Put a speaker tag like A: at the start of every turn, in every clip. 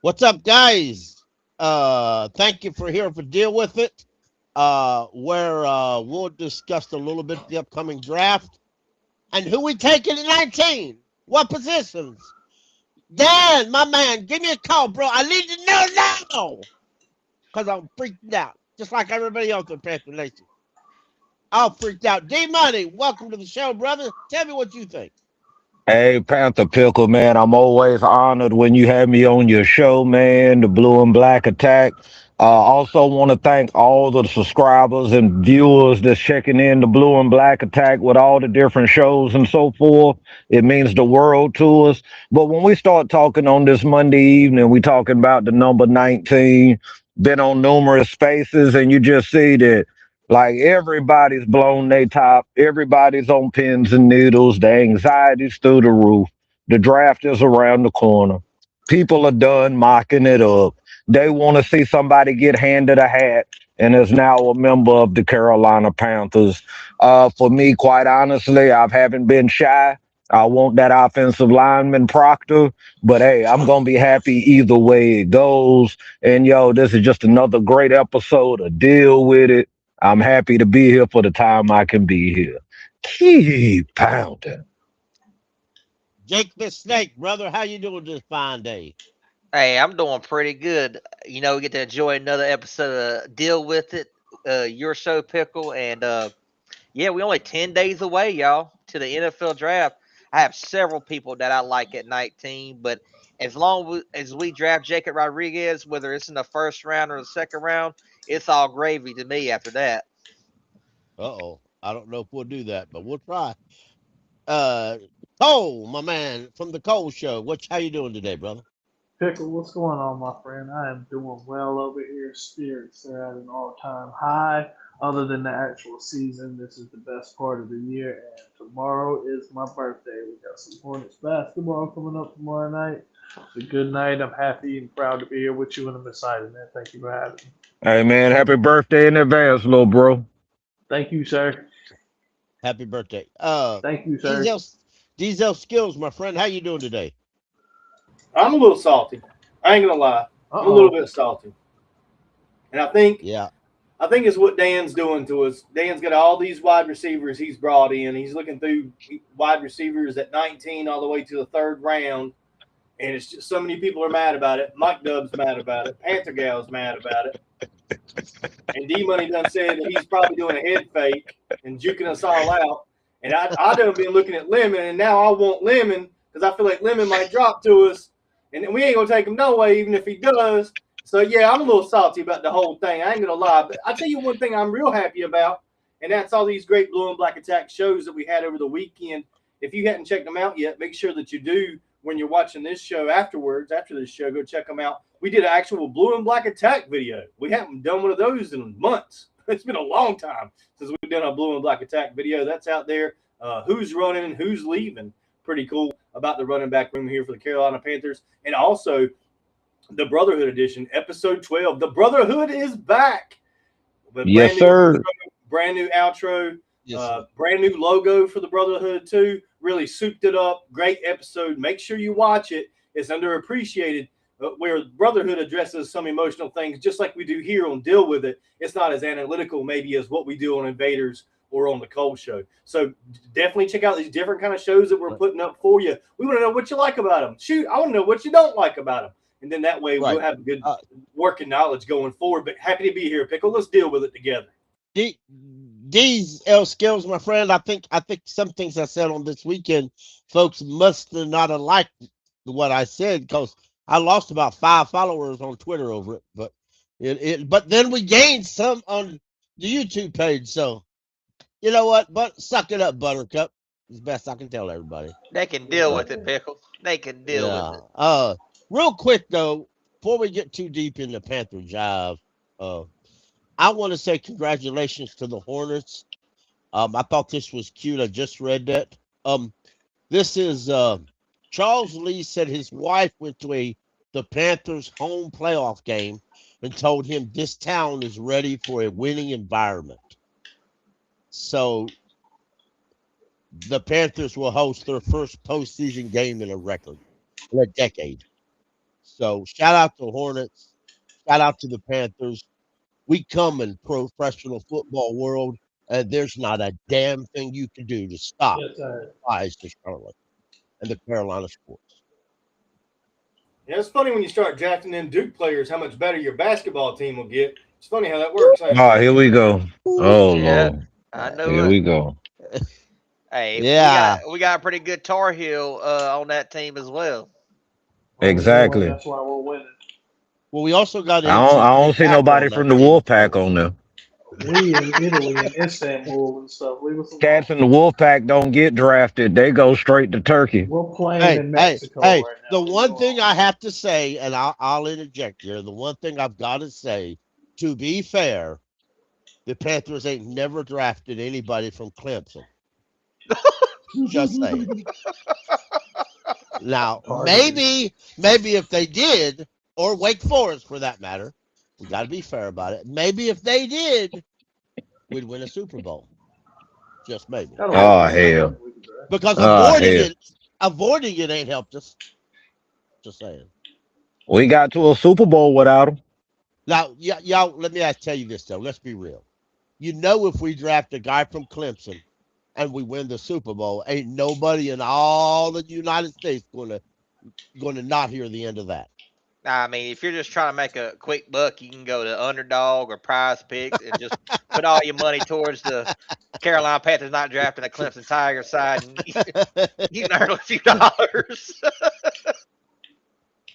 A: What's up, guys? Thank you for here for Deal With It, where we'll discuss a little bit the upcoming draft and who we taking at 19. What positions? Dan, my man, give me a call, bro. I need to know now because I'm freaked out, just like everybody else in Panther Nation. All freaked out. D Money, welcome to the show, brother. Tell me what you think.
B: Hey, Panther Pickle, man, I'm always honored when you have me on your show, man, the Blue and Black Attack. Also want to thank all the subscribers and viewers that's checking in the Blue and Black Attack with all the different shows and so forth. It means the world to us. But when we start talking on this Monday evening, we talking about the number 19, been on numerous spaces, and you just see that like everybody's blown their top, everybody's on pins and needles, the anxiety's through the roof. The draft is around the corner. People are done mocking it up. They want to see somebody get handed a hat and is now a member of the Carolina Panthers. For me, quite honestly, I haven't been shy. I want that offensive lineman Proctor, but hey, I'm gonna be happy either way it goes. And yo, this is just another great episode of Deal With It. I'm happy to be here for the time I can be here. Keep pounding.
A: Jake the Snake, brother, how you doing this fine day?
C: Hey, I'm doing pretty good. We get to enjoy another episode of Deal With It, your show, Pickle. And yeah, we only 10 days away, y'all, to the NFL draft. I have several people that I like at 19, but as we draft Jacob Rodriguez, whether it's in the first round or the second round, it's all gravy to me after that.
A: Uh-oh. I don't know if we'll do that, but we'll try. Uh, Cole, my man, from the Cole Show. How you doing today, brother?
D: Pickle, what's going on, my friend? I am doing well over here. Spirits are at an all-time high. Other than the actual season, this is the best part of the year, and tomorrow is my birthday. We got some Hornets basketball coming up tomorrow night. It's a good night. I'm happy and proud to be here with you, and I'm excited, man. Thank you for having me.
B: Hey man, happy birthday in advance, little bro.
D: Thank you, sir.
A: Happy birthday.
D: Thank you, sir.
A: Diesel, Diesel Skills, my friend. How you doing today?
E: I'm a little salty. I ain't gonna lie. I'm a little
D: Uh-oh.
E: bit salty, and
A: Yeah.
E: I think it's what Dan's doing to us. Dan's got all these wide receivers he's brought in. He's looking through wide receivers at 19 all the way to the third round, and it's just so many people are mad about it. Mike Dub's mad about it. Panther Gal's mad about it. And D Money done said that he's probably doing a head fake and juking us all out. And I done been looking at Lemon, and now I want Lemon because I feel like Lemon might drop to us, and we ain't gonna take him no way, even if he does. So yeah, I'm a little salty about the whole thing. I ain't gonna lie, but I tell you one thing I'm real happy about, and that's all these great Blue and Black Attack shows that we had over the weekend. If you hadn't checked them out yet, make sure that you do when you're watching this show afterwards. After this show, go check them out. We did an actual Blue and Black Attack video. We haven't done one of those in months. It's been a long time since we've done a Blue and Black Attack video. That's out there. Who's running and who's leaving. Pretty cool about the running back room here for the Carolina Panthers. And also the Brotherhood edition, episode 12. The Brotherhood is back. With
B: Yes, sir.
E: brand new outro,
A: Yes,
E: brand new logo for the Brotherhood too. Really souped it up. Great episode. Make sure you watch it. It's underappreciated. Where Brotherhood addresses some emotional things, just like we do here on Deal With It. It's not as analytical maybe as what we do on Invaders or on the Cole Show. So definitely check out these different kind of shows that we're putting up for you. We want to know what you like about them. Shoot, I want to know what you don't like about them. And then that way we'll have good working knowledge going forward. But happy to be here, Pickle. Let's deal with it together.
A: These L Skills, my friend. I think some things I said on this weekend, folks must not have liked what I said because I lost about 5 followers on Twitter over it. But then we gained some on the YouTube page. So you know what? But suck it up, Buttercup. As best I can tell everybody.
C: They can deal
A: So
C: with it, Pickle. They can deal with
A: yeah.
C: it.
A: Real quick though, before we get too deep in the Panther jive, I want to say congratulations to the Hornets. I thought this was cute. I just read that. This is Charles Lee said his wife went to the Panthers home playoff game and told him this town is ready for a winning environment. So the Panthers will host their first postseason game in a decade. So shout out to Hornets. Shout out to the Panthers. We come in professional football world, and there's not a damn thing you can do to stop
D: Yes, sir.
A: rise to Charlotte and the Carolina sports.
E: Yeah, it's funny when you start drafting in Duke players, how much better your basketball team will get. It's funny how that works, ain't it?
B: Oh, here we go.
A: Ooh,
B: Oh
C: Yeah,
B: Lord,
C: I know
B: here
C: it.
B: we go.
C: Hey,
A: yeah.
C: we got a pretty good Tar Heel on that team as well.
D: Oh Lord,
B: Exactly.
D: that's why we're winning.
A: Well, we also got
B: I
A: NC
B: don't see
A: State
B: nobody
A: on
B: from
A: that
B: the
A: team.
B: Wolfpack
A: So
B: on there.
D: We in Italy and Istanbul and stuff. Leave us alone.
B: Cats in the Wolfpack don't get drafted. They go straight to Turkey.
D: We're playing
A: hey,
D: in
A: hey,
D: Mexico
A: hey,
D: right
A: the
D: now. Leave it
A: one thing
D: alone.
A: I have to say, and I'll interject here, the one thing I've got to say, to be fair, the Panthers ain't never drafted anybody from Clemson. Just saying. Now,
D: Tar Heels.
A: maybe if they did, or Wake Forest for that matter, we got to be fair about it. Maybe if they did, we'd win a Super Bowl. Just maybe.
D: Got a lot of
B: Oh
D: good
B: hell.
D: players we could draft.
A: Because
B: Oh hell.
A: avoiding it ain't helped us. Just saying.
B: We got to a Super Bowl without him.
A: Now, y'all, let me tell you this though. Let's be real. You know, if we draft a guy from Clemson and we win the Super Bowl, ain't nobody in all the United States gonna not hear the end of that.
C: I mean, if you're just trying to make a quick buck, you can go to Underdog or Prize Picks and just put all your money towards the Carolina Panthers not drafting a Clemson Tigers side, and you can earn a few dollars.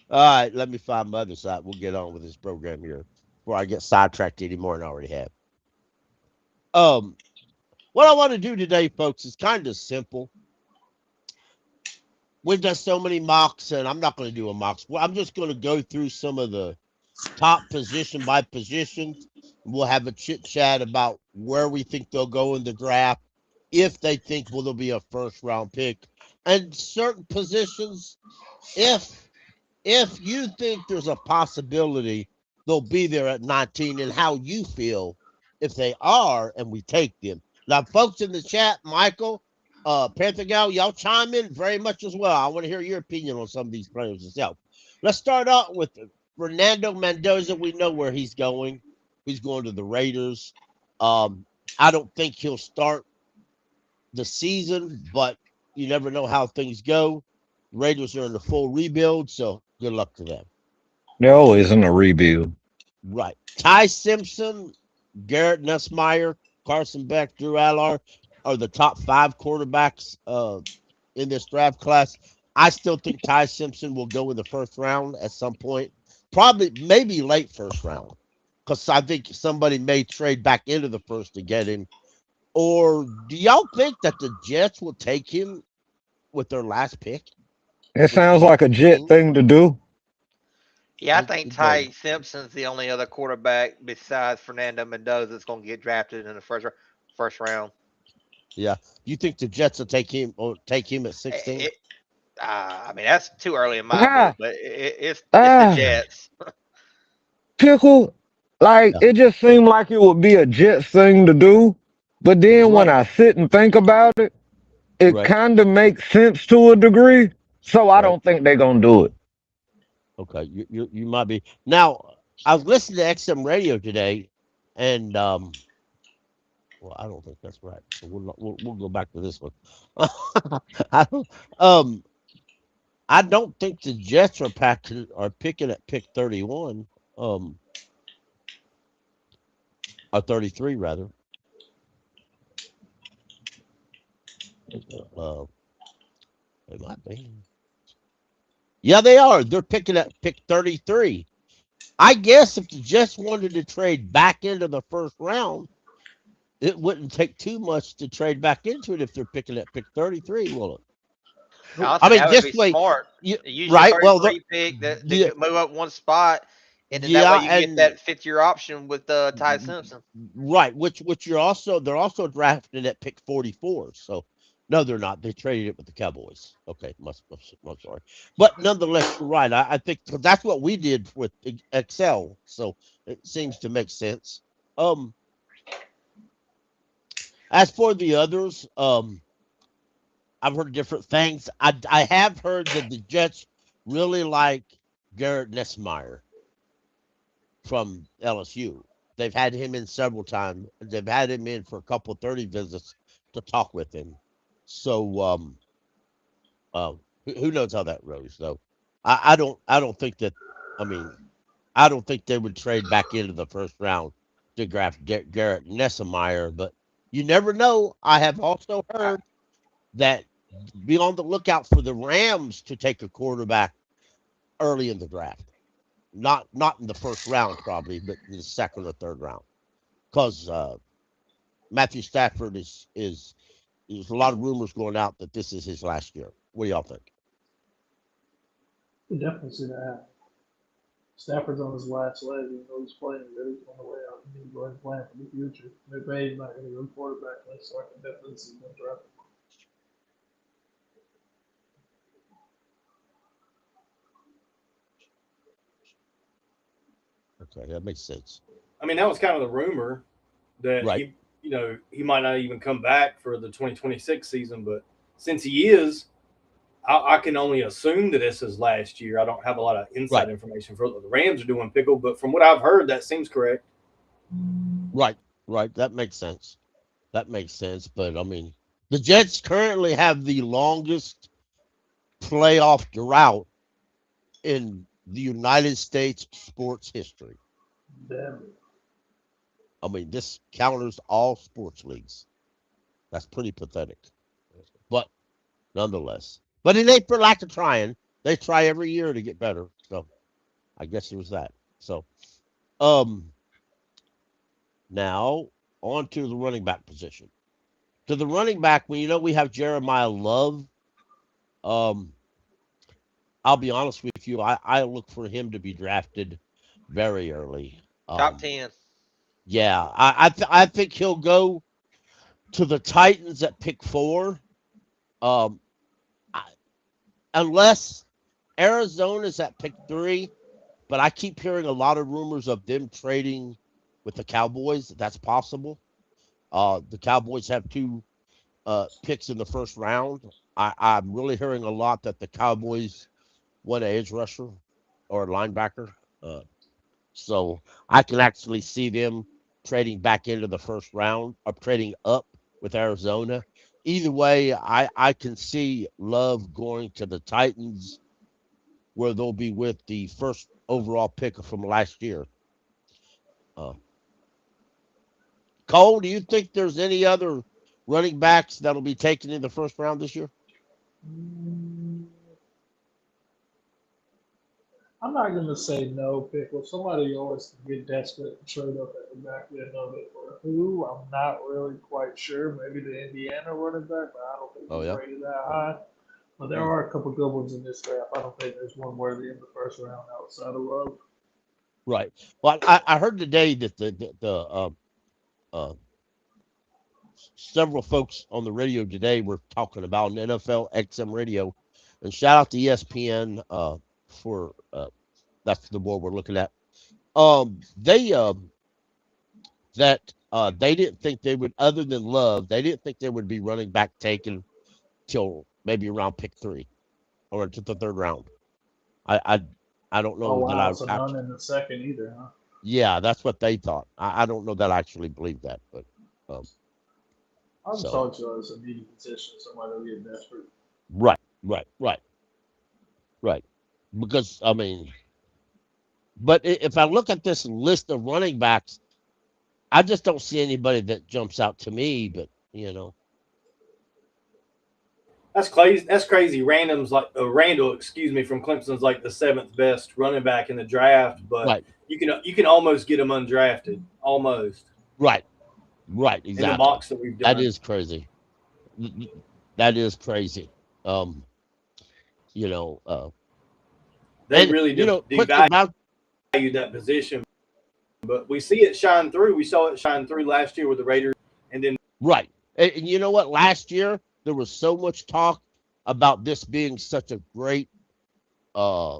A: All right, let me find my other side. We'll get on with this program here before I get sidetracked anymore than I already have. Um, what I want to do today, folks, is kind of simple. We've done so many mocks, and I'm not going to do a mocks. Well, I'm just going to go through some of the top position by positions. We'll have a chit chat about where we think they'll go in the draft, if they think will there be a first round pick, and certain positions. If you think there's a possibility they'll be there at 19, and how you feel if they are, and we take them. Now, folks in the chat, Michael, Panther Gal, y'all chime in very much as well. I want to hear your opinion on some of these players yourself. Let's start out with Fernando Mendoza. We know where he's going. He's going to the Raiders. I don't think he'll start the season, but you never know how things go. Raiders are in the full rebuild, so good luck to them.
B: They're always in a rebuild.
A: Right. Ty Simpson, Garrett Nussmeyer, Carson Beck, Drew Allar are the top five quarterbacks in this draft class. I still think Ty Simpson will go in the first round at some point, probably maybe late first round, because I think somebody may trade back into the first to get him. Or do y'all think that the Jets will take him with their last pick,
B: It
A: which
B: sounds
A: is
B: like a Jet
A: 16?
B: thing to do.
C: Yeah, I think
A: It does.
C: Ty Simpson's the only other quarterback besides Fernando Mendoza that's going to get drafted in the first round.
A: Yeah. You think the Jets will take him at 16?
C: It, I mean, that's too early in my book,
B: Ah,
C: but it's the
B: ah,
C: Jets.
B: pickle. Like
A: Yeah.
B: it just seemed like it would be a Jet thing to do. But then when
A: Right.
B: I sit and think about it, it
A: Right.
B: kind of makes sense to a degree. So I
A: Right.
B: don't think they're gonna do it.
A: Okay. You might be. Now, I was listening to XM radio today, and well, I don't think that's right. So we'll go back to this one. I don't, um I don't think the Jets are picking at pick 31, or 33 rather. Uh, they might be. Yeah, they are. They're picking at pick 33. I guess if the Jets wanted to trade back into the first round, it wouldn't take too much to trade back into it if they're picking at pick 33, will it? I
C: Honestly,
A: mean,
C: that would
A: this
C: be
A: way,
C: smart.
A: you,
C: Use your
A: right? Well,
C: 33 pick that
A: yeah,
C: move up one spot, and then that way
A: yeah,
C: you can get
A: and
C: that fifth year option with Ty Simpson.
A: right, which they're also drafted at pick 44. So no, they're not. They traded it with the Cowboys. Okay, I'm sorry, but nonetheless, you're right. I think that's what we did with Excel. So it seems to make sense. Um, as for the others, I've heard different things. I have heard that the Jets really like Garrett Nesmeyer from LSU. They've had him in several times. They've had him in for a couple 30 visits to talk with him. So uh, who knows how that goes though? I don't think that. I mean, I don't think they would trade back into the first round to draft Garrett Nessemeyer, but you never know. I have also heard that be on the lookout for the Rams to take a quarterback early in the draft. Not in the first round probably, but in the second or third round, because Matthew Stafford is there's a lot of rumors going out that this is his last year. What do y'all think?
D: You definitely see that happen. Stafford's on his last leg. He knows he's playing. He's on the way out. He needs to go ahead and plan for the future. McVay's not going to go quarterback list, so I can definitely see him draft.
A: Okay, that makes sense.
E: I mean, that was kind of the rumor that
A: Right.
E: he might not even come back for the 2026 season. But since he is, I can only assume that this is last year. I don't have a lot of
A: Right.
E: inside information for what the Rams are doing, Pickle. But from what I've heard, that seems correct.
A: Right. Right. That makes sense. That makes sense. But I mean, the Jets currently have the longest playoff drought in the United States sports history.
D: Damn it.
A: I mean, this counters all sports leagues. That's pretty pathetic. But nonetheless. But it ain't for lack of trying. They try every year to get better. So I guess it was that. So um now on to the running back position. To the running back, when we have Jeremiah Love, um, I'll be honest with you, I look for him to be drafted very early.
C: Top 10.
A: Yeah, I think he'll go to the Titans at pick 4. Um, I, unless Arizona's at pick 3, but I keep hearing a lot of rumors of them trading with the Cowboys. That's possible. The Cowboys have 2 picks in the first round. I'm really hearing a lot that the Cowboys want an edge rusher or a linebacker. Uh, so I can actually see them trading back into the first round or trading up with Arizona. Either way, I can see Love going to the Titans where they'll be with the first overall pick from last year. Uh, Cole, do you think there's any other running backs that'll be taken in the first round this year?
D: Mm, I'm not going to say no, Pickle. Somebody always can get desperate and trade up at the back end of it. For who, I'm not really quite sure. Maybe the Indiana running back, but I don't think
A: Oh
D: he's
A: yeah.
D: rated that high. But there are a couple good ones in this draft. I don't think there's one worthy in the first round outside of Love.
A: Right. Well, I heard today that the uh, several folks on the radio today were talking about an NFL XM radio, and shout out to ESPN for that's the board we're looking at. They that they didn't think they would, other than Love, they didn't think there would be running back taken till maybe around pick 3 or into the third round. I I, I don't
D: Oh
A: know that
D: wow,
A: I
D: so none
A: actually.
D: in the second either, huh?
A: Yeah, that's what they thought. I don't know that I actually believe that, but um,
D: I just
A: so
D: thought you was a needy position. Somebody will get desperate.
A: right, right, right, right. Because I mean, but if I look at this list of running backs, I just don't see anybody that jumps out to me. But
E: That's crazy. That's crazy. Random's like Randall, excuse me, from Clemson's like the 7th best running back in the draft, but
A: right,
E: you can almost get him undrafted, almost
A: right, right,
E: in the
A: exactly.
E: mocks that we've
A: That
E: done.
A: is crazy. That is crazy. Um, you know,
E: They
A: and
E: really
A: quickly about
E: devalued that position, but we see it shine through. We saw it shine through last year with the Raiders, and then
A: right. And you know what? Last year there was so much talk about this being such a great uh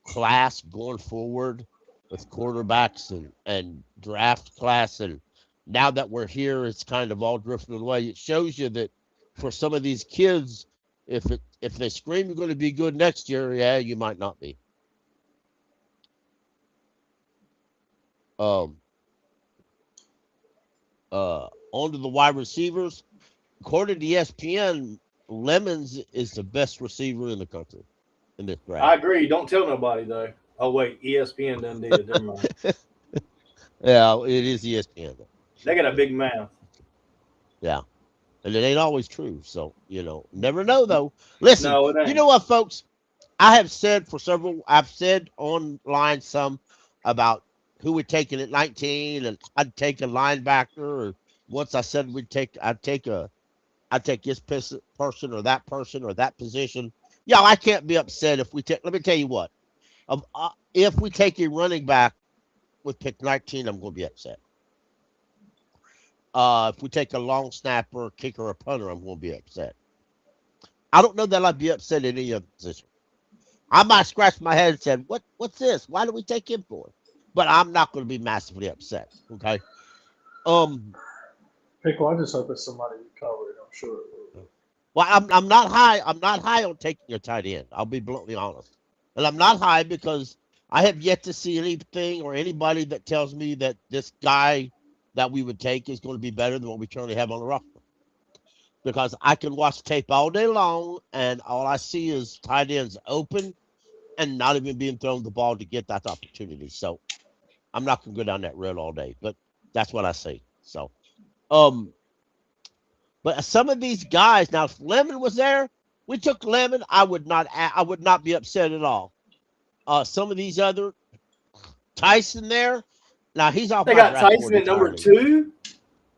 A: class going forward with quarterbacks and draft class, and now that we're here it's kind of all drifting away. It shows you that for some of these kids, if they scream you're going to be good next year, yeah, you might not be. Um, onto the wide receivers. According to ESPN, Lemons is the best receiver in the country in this
E: I
A: draft.
E: agree. Don't tell nobody though. Oh wait, ESPN done did. Never mind.
A: Yeah, it is ESPN.
E: They got a
A: Yeah,
E: big mouth.
A: yeah, and it ain't always true. So never know though. Listen,
E: No, it
A: you
E: ain't.
A: know what, folks? I have said for several. I've said online some about who would take it at 19, and I'd take a linebacker. Or once I said I'd take this person or that person or that position. Yeah, I can't be upset if we take. Let me tell you what. If we take a running back with pick 19, I'm going to be upset. If we take a long snapper, kicker, or punter, I'm going to be upset. I don't know that I'd be upset in any other position. I might scratch my head and said, What's this? Why do we take him for?" But I'm not going to be massively upset. Okay. Um.
D: Pickle, I just hope it's somebody you covered. I'm sure it will.
A: Well, I'm not high. I'm not high on taking a tight end. I'll be bluntly honest, and I'm not high because I have yet to see anything or anybody that tells me that this guy that we would take is going to be better than what we currently have on the roster. Because I can watch tape all day long, and all I see is tight ends open and not even being thrown the ball to get that opportunity. So I'm not going to go down that road all day, but that's what I see. So, um, but some of these guys now, if Lemon was there, we took Lemon. I would not be upset at all. Some of these other Tyson there, now he's off
E: They
A: my
E: got
A: draft
E: Tyson
A: board
E: at number
A: entirely.
E: 2.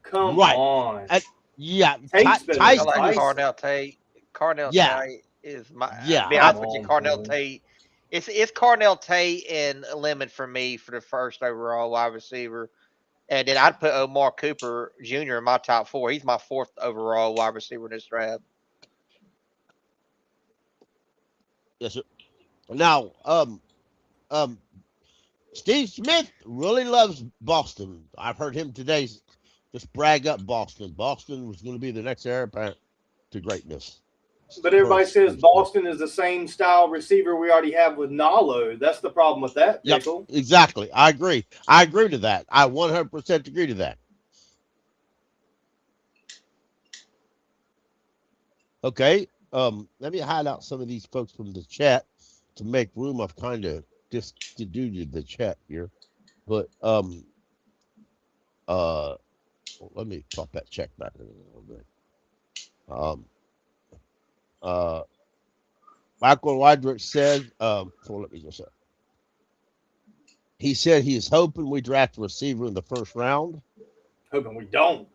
E: Come
A: Right.
E: on.
A: And yeah,
E: Tate's better
C: I
E: than
A: Tyson
C: like
A: is.
E: Tyson.
C: Carnell Tate. Carnell
A: Yeah,
C: Tate is my. To
A: yeah.
C: be
A: I
E: Come
C: honest with you,
E: on,
C: Carnell
E: bro.
C: Tate. It's Carnell Tate and Lemon for me for the first overall wide receiver, and then I'd put Omar Cooper Jr. in my top four. He's my fourth overall wide receiver in this draft.
A: Yes, sir. Now, um, Steve Smith really loves Boston. I've heard him today just brag up Boston. Boston was going to be the next heir apparent to greatness.
E: But everybody says
A: Steve Smith.
E: Boston is the same style receiver we already have with Nalo. That's the problem with that,
A: Yep,
E: Pickle.
A: exactly. I agree. I agree to that. I 100% agree to that. Okay. Let me hide out some of these folks from the chat to make room. I've kind of discontinued the chat here, but uh, let me pop that check back in a little bit. Um, uh, Michael Wydrick said, let me just say, he said he is hoping we draft a receiver in the first round.
E: Hoping we don't.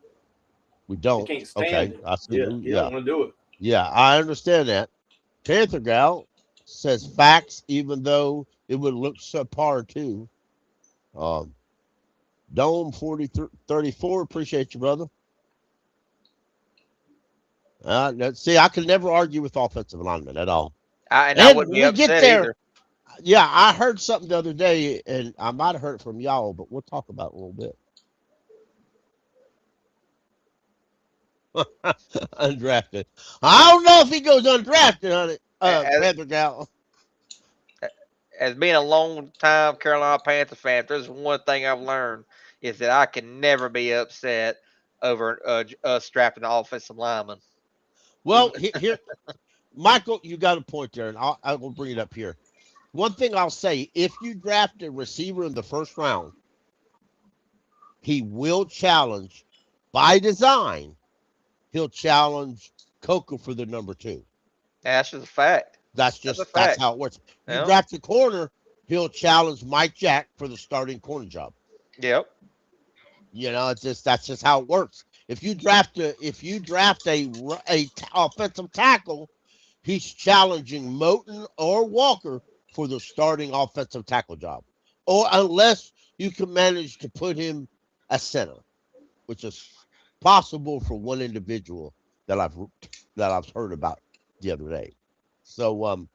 A: We
E: They
A: don't.
E: can't stand
A: Okay.
E: it.
A: I said,
E: Yeah, he
A: yeah,
E: don't want to do it.
A: yeah, I understand that. Panther Gal says facts, even though it would look subpar too. Um, Dome 34, appreciate you, brother. See, I can never argue with offensive linemen at all.
C: I
A: And
C: wouldn't
A: when
C: be
A: we get
C: upset
A: there,
C: either.
A: yeah, I heard something the other day, and I might have heard it from y'all, but we'll talk about it a little bit. Undrafted. I don't know if he goes undrafted, honey.
C: As,
A: Panther Gal.
C: as being a long time Carolina Panther fan, if there's one thing I've learned is that I can never be upset over us drafting an offensive lineman.
A: Well, here, Michael, you got a point there, and I will bring it up here. One thing I'll say: if you draft a receiver in the first round, he will challenge by design. He'll challenge Coco for the number two.
C: That's just a fact. That's a
A: That's
C: fact.
A: how it works. You
C: Yeah.
A: draft a corner, he'll challenge Mike Jack for the starting corner job.
C: Yep.
A: It's just that's just how it works. If you draft offensive tackle, he's challenging Moten or Walker for the starting offensive tackle job, or unless you can manage to put him a center, which is possible for one individual that I've heard about the other day. So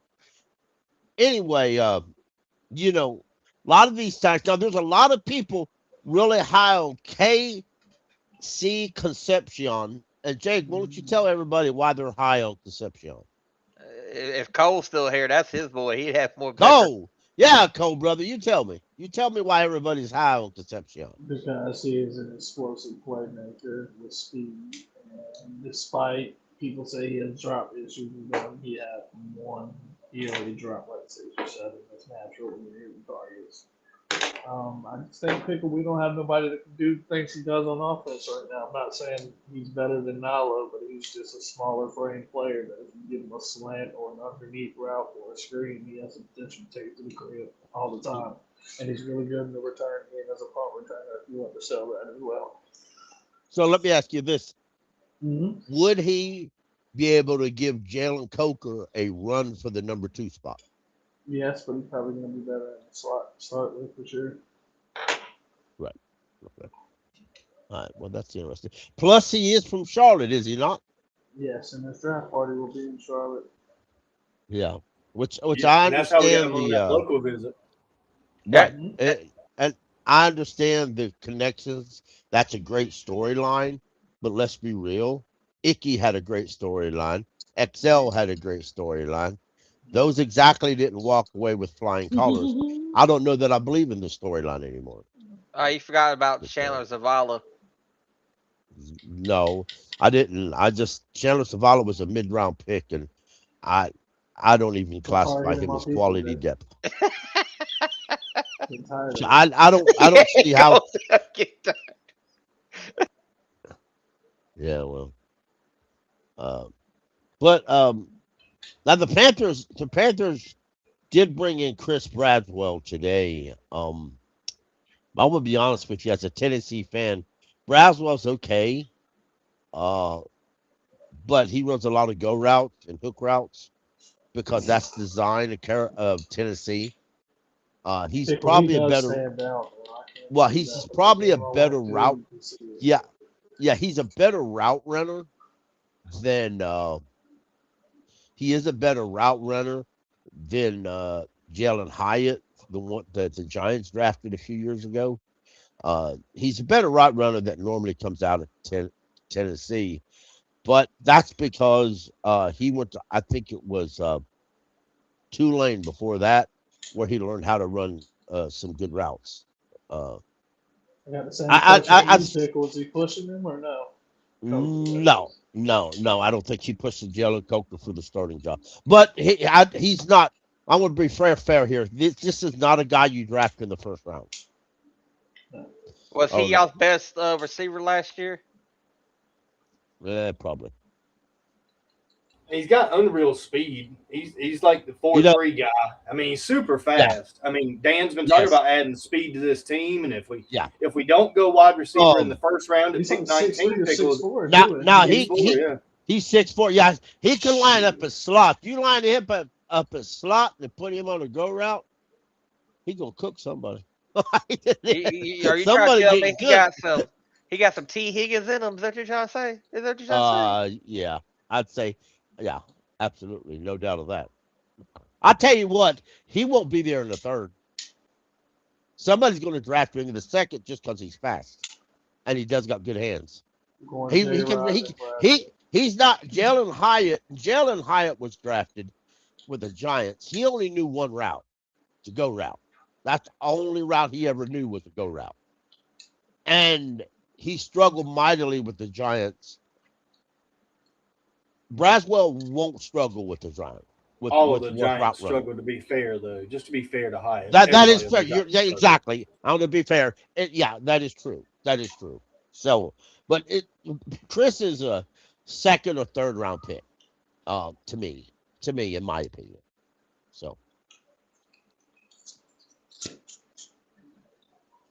A: anyway, a lot of these times now there's a lot of people really high on KC Concepcion. And Jake, why don't you tell everybody why they're high on Concepcion?
C: If Cole's still here, that's his boy. He'd have more better.
A: Cole, Yeah, Cole, brother, you tell me. You tell me why everybody's high on Concepcion.
D: because he is an explosive playmaker with speed. And despite people say he has drop issues, he had one yearly drop like 6 or 7. That's natural when you're hitting targets. I just think Pickle, we don't have nobody that can do things he does on offense right now. I'm not saying he's better than Nalo, but he's just a smaller frame player that if you give him a slant or an underneath route or a screen, he has the potential to take it to the crib all the time. And he's really good in the return game as a punt returner if you want to sell that as well.
A: So let me ask you this.
D: Mm-hmm.
A: Would he be able to give Jalen Coker a run for the number 2 spot?
D: Yes, but he's probably going to be better in the slot to start with for sure.
A: Right. Okay. All right. Well, that's interesting. Plus, he is from Charlotte, is he not?
D: Yes, and his draft party will be in Charlotte.
A: Yeah. Which
E: Yeah,
A: I
E: and that's how we got
A: understand
E: him on
A: the
E: that local visit.
A: right.
D: Mm-hmm.
A: And I understand the connections. That's a great storyline, but let's be real. Icky had a great storyline. XL had a great storyline. Those exactly didn't walk away with flying colors. I don't know that I believe in the storyline anymore.
C: You forgot about
A: But,
C: Chandler Zavala.
A: no, I didn't. I just Chandler Savala was a mid-round pick, and I I don't even
D: I'm
A: classify
D: targeting
A: him
D: my
A: as
D: people,
A: quality
D: Jay.
A: depth.
D: Getting tired
A: So
D: of it.
A: I don't see how.
C: Get
A: Yeah, well, uh, but now the Panthers did bring in Chris Bradwell today. I'm gonna be honest with you, as a Tennessee fan, Bradwell's okay. Uh, but he runs a lot of go routes and hook routes because that's the design of Tennessee. He's
D: Pickle, he
A: probably a
D: does
A: better.
D: stand out, though. I can't
A: Well,
D: believe
A: he's
D: that. With the
A: probably a
D: game on
A: better
D: like 2,
A: route.
D: you can see it.
A: Yeah, yeah, he's a better route runner than he is a better route runner than Jalen Hyatt, the one that the Giants drafted a few years ago. He's a better route runner that normally comes out of Tennessee, but that's because he went to, I think it was Tulane before that, where he learned how to run some good routes. Uh,
D: I got the same
A: I,
D: question
A: I,
D: for
A: I,
D: you, Pickle. Is he pushing him or no? Coker, that
A: no,
D: is.
A: no. I don't think he pushed Jalen Coker for the starting job. But he's not. I want to be fair here. This is not a guy you draft in the first round.
D: No.
C: Was he
A: Oh
C: y'all's
A: no,
C: best receiver last year?
A: probably.
E: He's got unreal speed. He's like the
A: He
E: four
A: does.
E: three guy. I mean, he's super
A: Yeah.
E: fast. I mean, Dan's been talking
A: Yes.
E: about adding speed to this team, and
A: Yeah.
E: if we don't go wide receiver in the
A: Um.
E: first round at
D: He's like
E: pick
D: 6'3"
E: 19,
D: or
E: Pickle
D: 6'4"
A: Now,
D: too, isn't
A: now
D: he?
E: six four, yeah.
A: he's 6'4". Yeah, he can line up
D: Shit.
A: a slot. You line him up a slot and put him on a go route. He gonna cook somebody.
C: Are you trying to
A: Somebody
C: tell me
A: getting cooked.
C: he got some T Higgins in him? Is that what you're trying to say? Is that what you're trying to say?
A: Yeah, I'd say, yeah, absolutely, no doubt of that. I tell you what, he won't be there in the third. Somebody's going to draft him in the second just because he's fast and he does got good hands.
D: Going
A: He
D: J
A: he can
D: Rod
A: he
D: and
A: he's not Jalen Hyatt. Jalen Hyatt was drafted with the Giants. He only knew one route, to go route. That's the only route he ever knew was a go route, and he struggled mightily with the Giants. Braswell won't struggle with the Giants
E: All of
A: with
E: the
A: route
E: Giants
A: running.
E: struggle to be fair, though. Just to be fair to Hyatt,
A: That is
E: everybody on
A: fair.
E: the Giants
A: Yeah,
E: struggle.
A: exactly. I want to be fair. Yeah, that is true. That is true. So, but Chris is a second or third round pick. To me, in my opinion. So,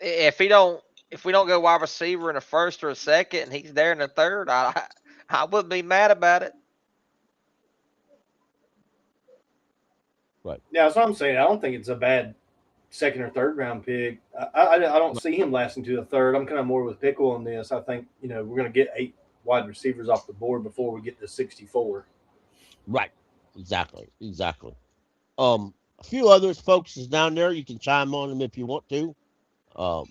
C: If we don't go wide receiver in a first or a second, and he's there in the third, I wouldn't be mad about it.
A: right,
E: Yeah, that's what I'm saying. I don't think it's a bad second or third round pick. I don't
A: right,
E: see him lasting to the third. I'm kind of more with Pickle on this. I think we're going to get 8 wide receivers off the board before we get to 64.
A: right. Exactly. A few others, folks, is down there. You can chime on them if you want to. Um,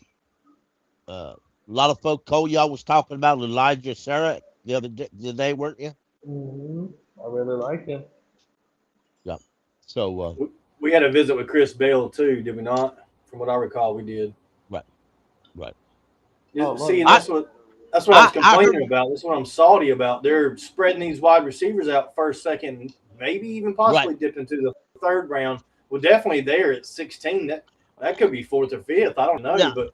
A: a lot of folk, Cole, y'all was talking about Elijah Sarah the other day, today, weren't you?
D: hmm I really like him.
A: Yeah. So,
E: We had a visit with Chris Bell too, did we not? From what I recall, we did.
A: Right, right.
D: Oh,
E: See,
D: look.
E: and
A: I
E: that's what I was
A: I
E: complaining
A: heard
E: about. That's what I'm salty about. They're spreading these wide receivers out first, second, maybe even
A: right.
E: possibly dip into the third round. Well, definitely there at 16. That could be fourth or fifth. I don't know,
A: Now,
E: but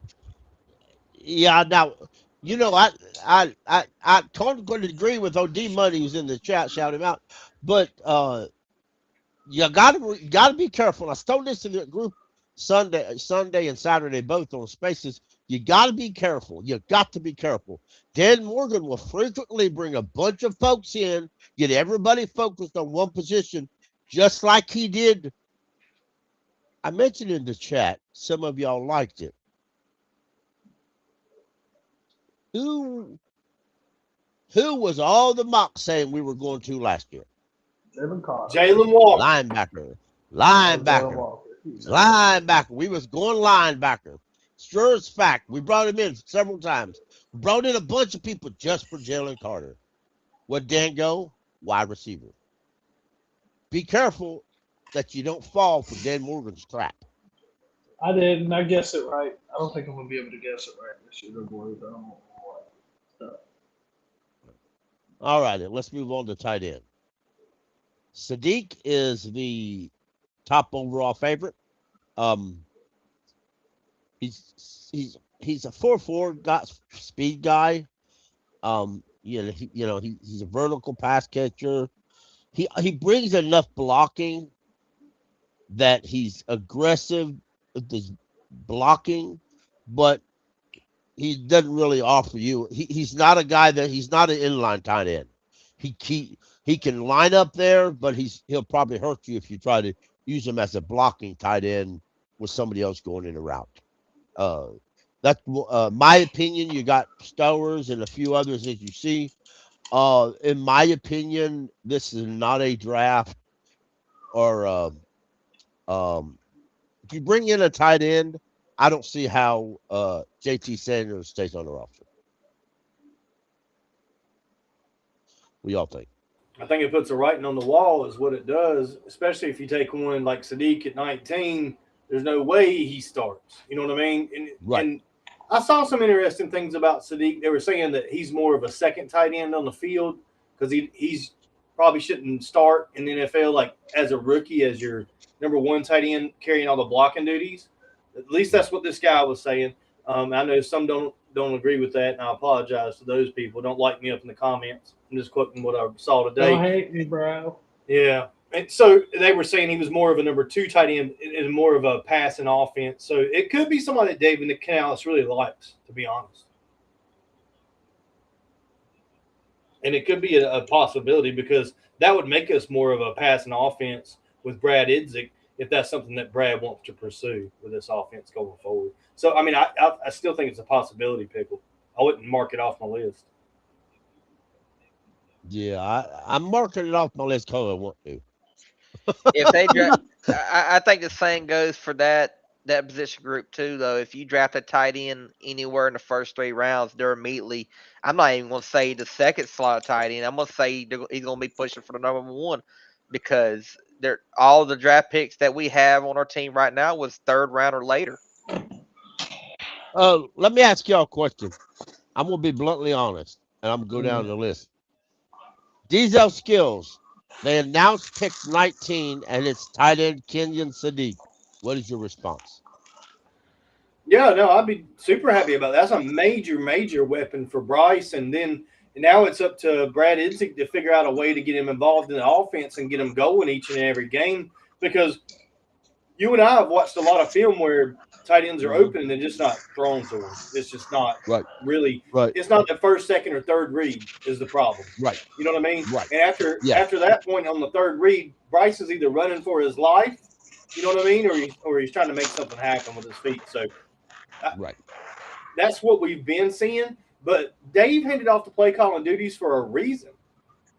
A: yeah. Now, I totally going to agree with OD Money who's in the chat. Shout him out. But you gotta be careful. I told this in the group Sunday and Saturday both on Spaces. You gotta be careful. You got to be careful. Dan Morgan will frequently bring a bunch of folks in, get everybody focused on one position, just like he did. I mentioned in the chat. Some of y'all liked it. Who who was all the mock saying we were going to last year?
D: Jalen Carter.
E: Jalen Walker.
A: Linebacker,
D: Oh, Jalen
A: linebacker.
D: Walker. He's hurt.
A: Linebacker. We was going linebacker. Sure as fact. We brought him in several times. We brought in a bunch of people just for Jalen Carter. What Dan go? Wide receiver. Be careful that you don't fall for Dan Morgan's trap.
D: I didn't. I guess it right. I don't think I'm gonna be able to guess it right this year, boys. I don't know what.
A: All right, then let's move on to tight end. Sadiq is the top overall favorite. Um, he's a 4.4 speed guy. He's a vertical pass catcher. He brings enough blocking that he's aggressive with his blocking, but he doesn't really offer you. He's not a guy he's not an inline tight end. He can line up there, but he'll probably hurt you if you try to use him as a blocking tight end with somebody else going in a route. Uh, that's my opinion. You got Stowers and a few others as you see. In my opinion, this is not a draft or if you bring in a tight end, I don't see how JT Sanders stays on the roster. What y'all think?
E: I think it puts a writing on the wall, is what it does. Especially if you take one like Sadiq at 19, there's no way he starts. You know what I mean?
A: Right.
E: And I saw some interesting things about Sadiq. They were saying that he's more of a second tight end on the field because he's probably shouldn't start in the NFL like as a rookie as your number one tight end carrying all the blocking duties. At least that's what this guy was saying. I know some don't agree with that, and I apologize to those people. Don't like me up in the comments. I'm just quoting what I saw
D: Don't
E: today.
D: hate me, bro.
E: Yeah. And so they were saying he was more of a number two tight end and more of a passing offense. So it could be somebody that David Canales really likes, to be honest. And it could be a possibility because that would make us more of a passing offense with Brad Idzik if that's something that Brad wants to pursue with this offense going forward. So, I mean, I still think it's a possibility, Pickle. I wouldn't mark it off my list.
A: Yeah, I'm marking it off my list because I want to.
C: If they draft, I think the same goes for that position group too. Though, if you draft a tight end anywhere in the first 3 rounds, they're immediately. I'm not even going to say the second slot tight end. I'm going to say he's going to be pushing for the number one because they're all the draft picks that we have on our team right now was third round or later.
A: Let me ask y'all a question. I'm gonna be bluntly honest, and I'm gonna go down the list. Diesel Skills. They announced pick 19, and it's tight end Kenyon Sadiq. What is your response?
E: Yeah, no, I'd be super happy about that. That's a major, major weapon for Bryce. And then now it's up to Brad Idzik to figure out a way to get him involved in the offense and get him going each and every game. Because you and I have watched a lot of film where tight ends are open and they're just not thrown to them. It's just not really.
A: Right.
E: It's not the first, second, or third read is the problem.
A: Right.
E: You know what I mean?
A: Right.
E: And after that point on the third read, Bryce is either running for his life, you know what I mean, or he's trying to make something happen with his feet. So that's what we've been seeing. But Dave handed off the play calling duties for a reason,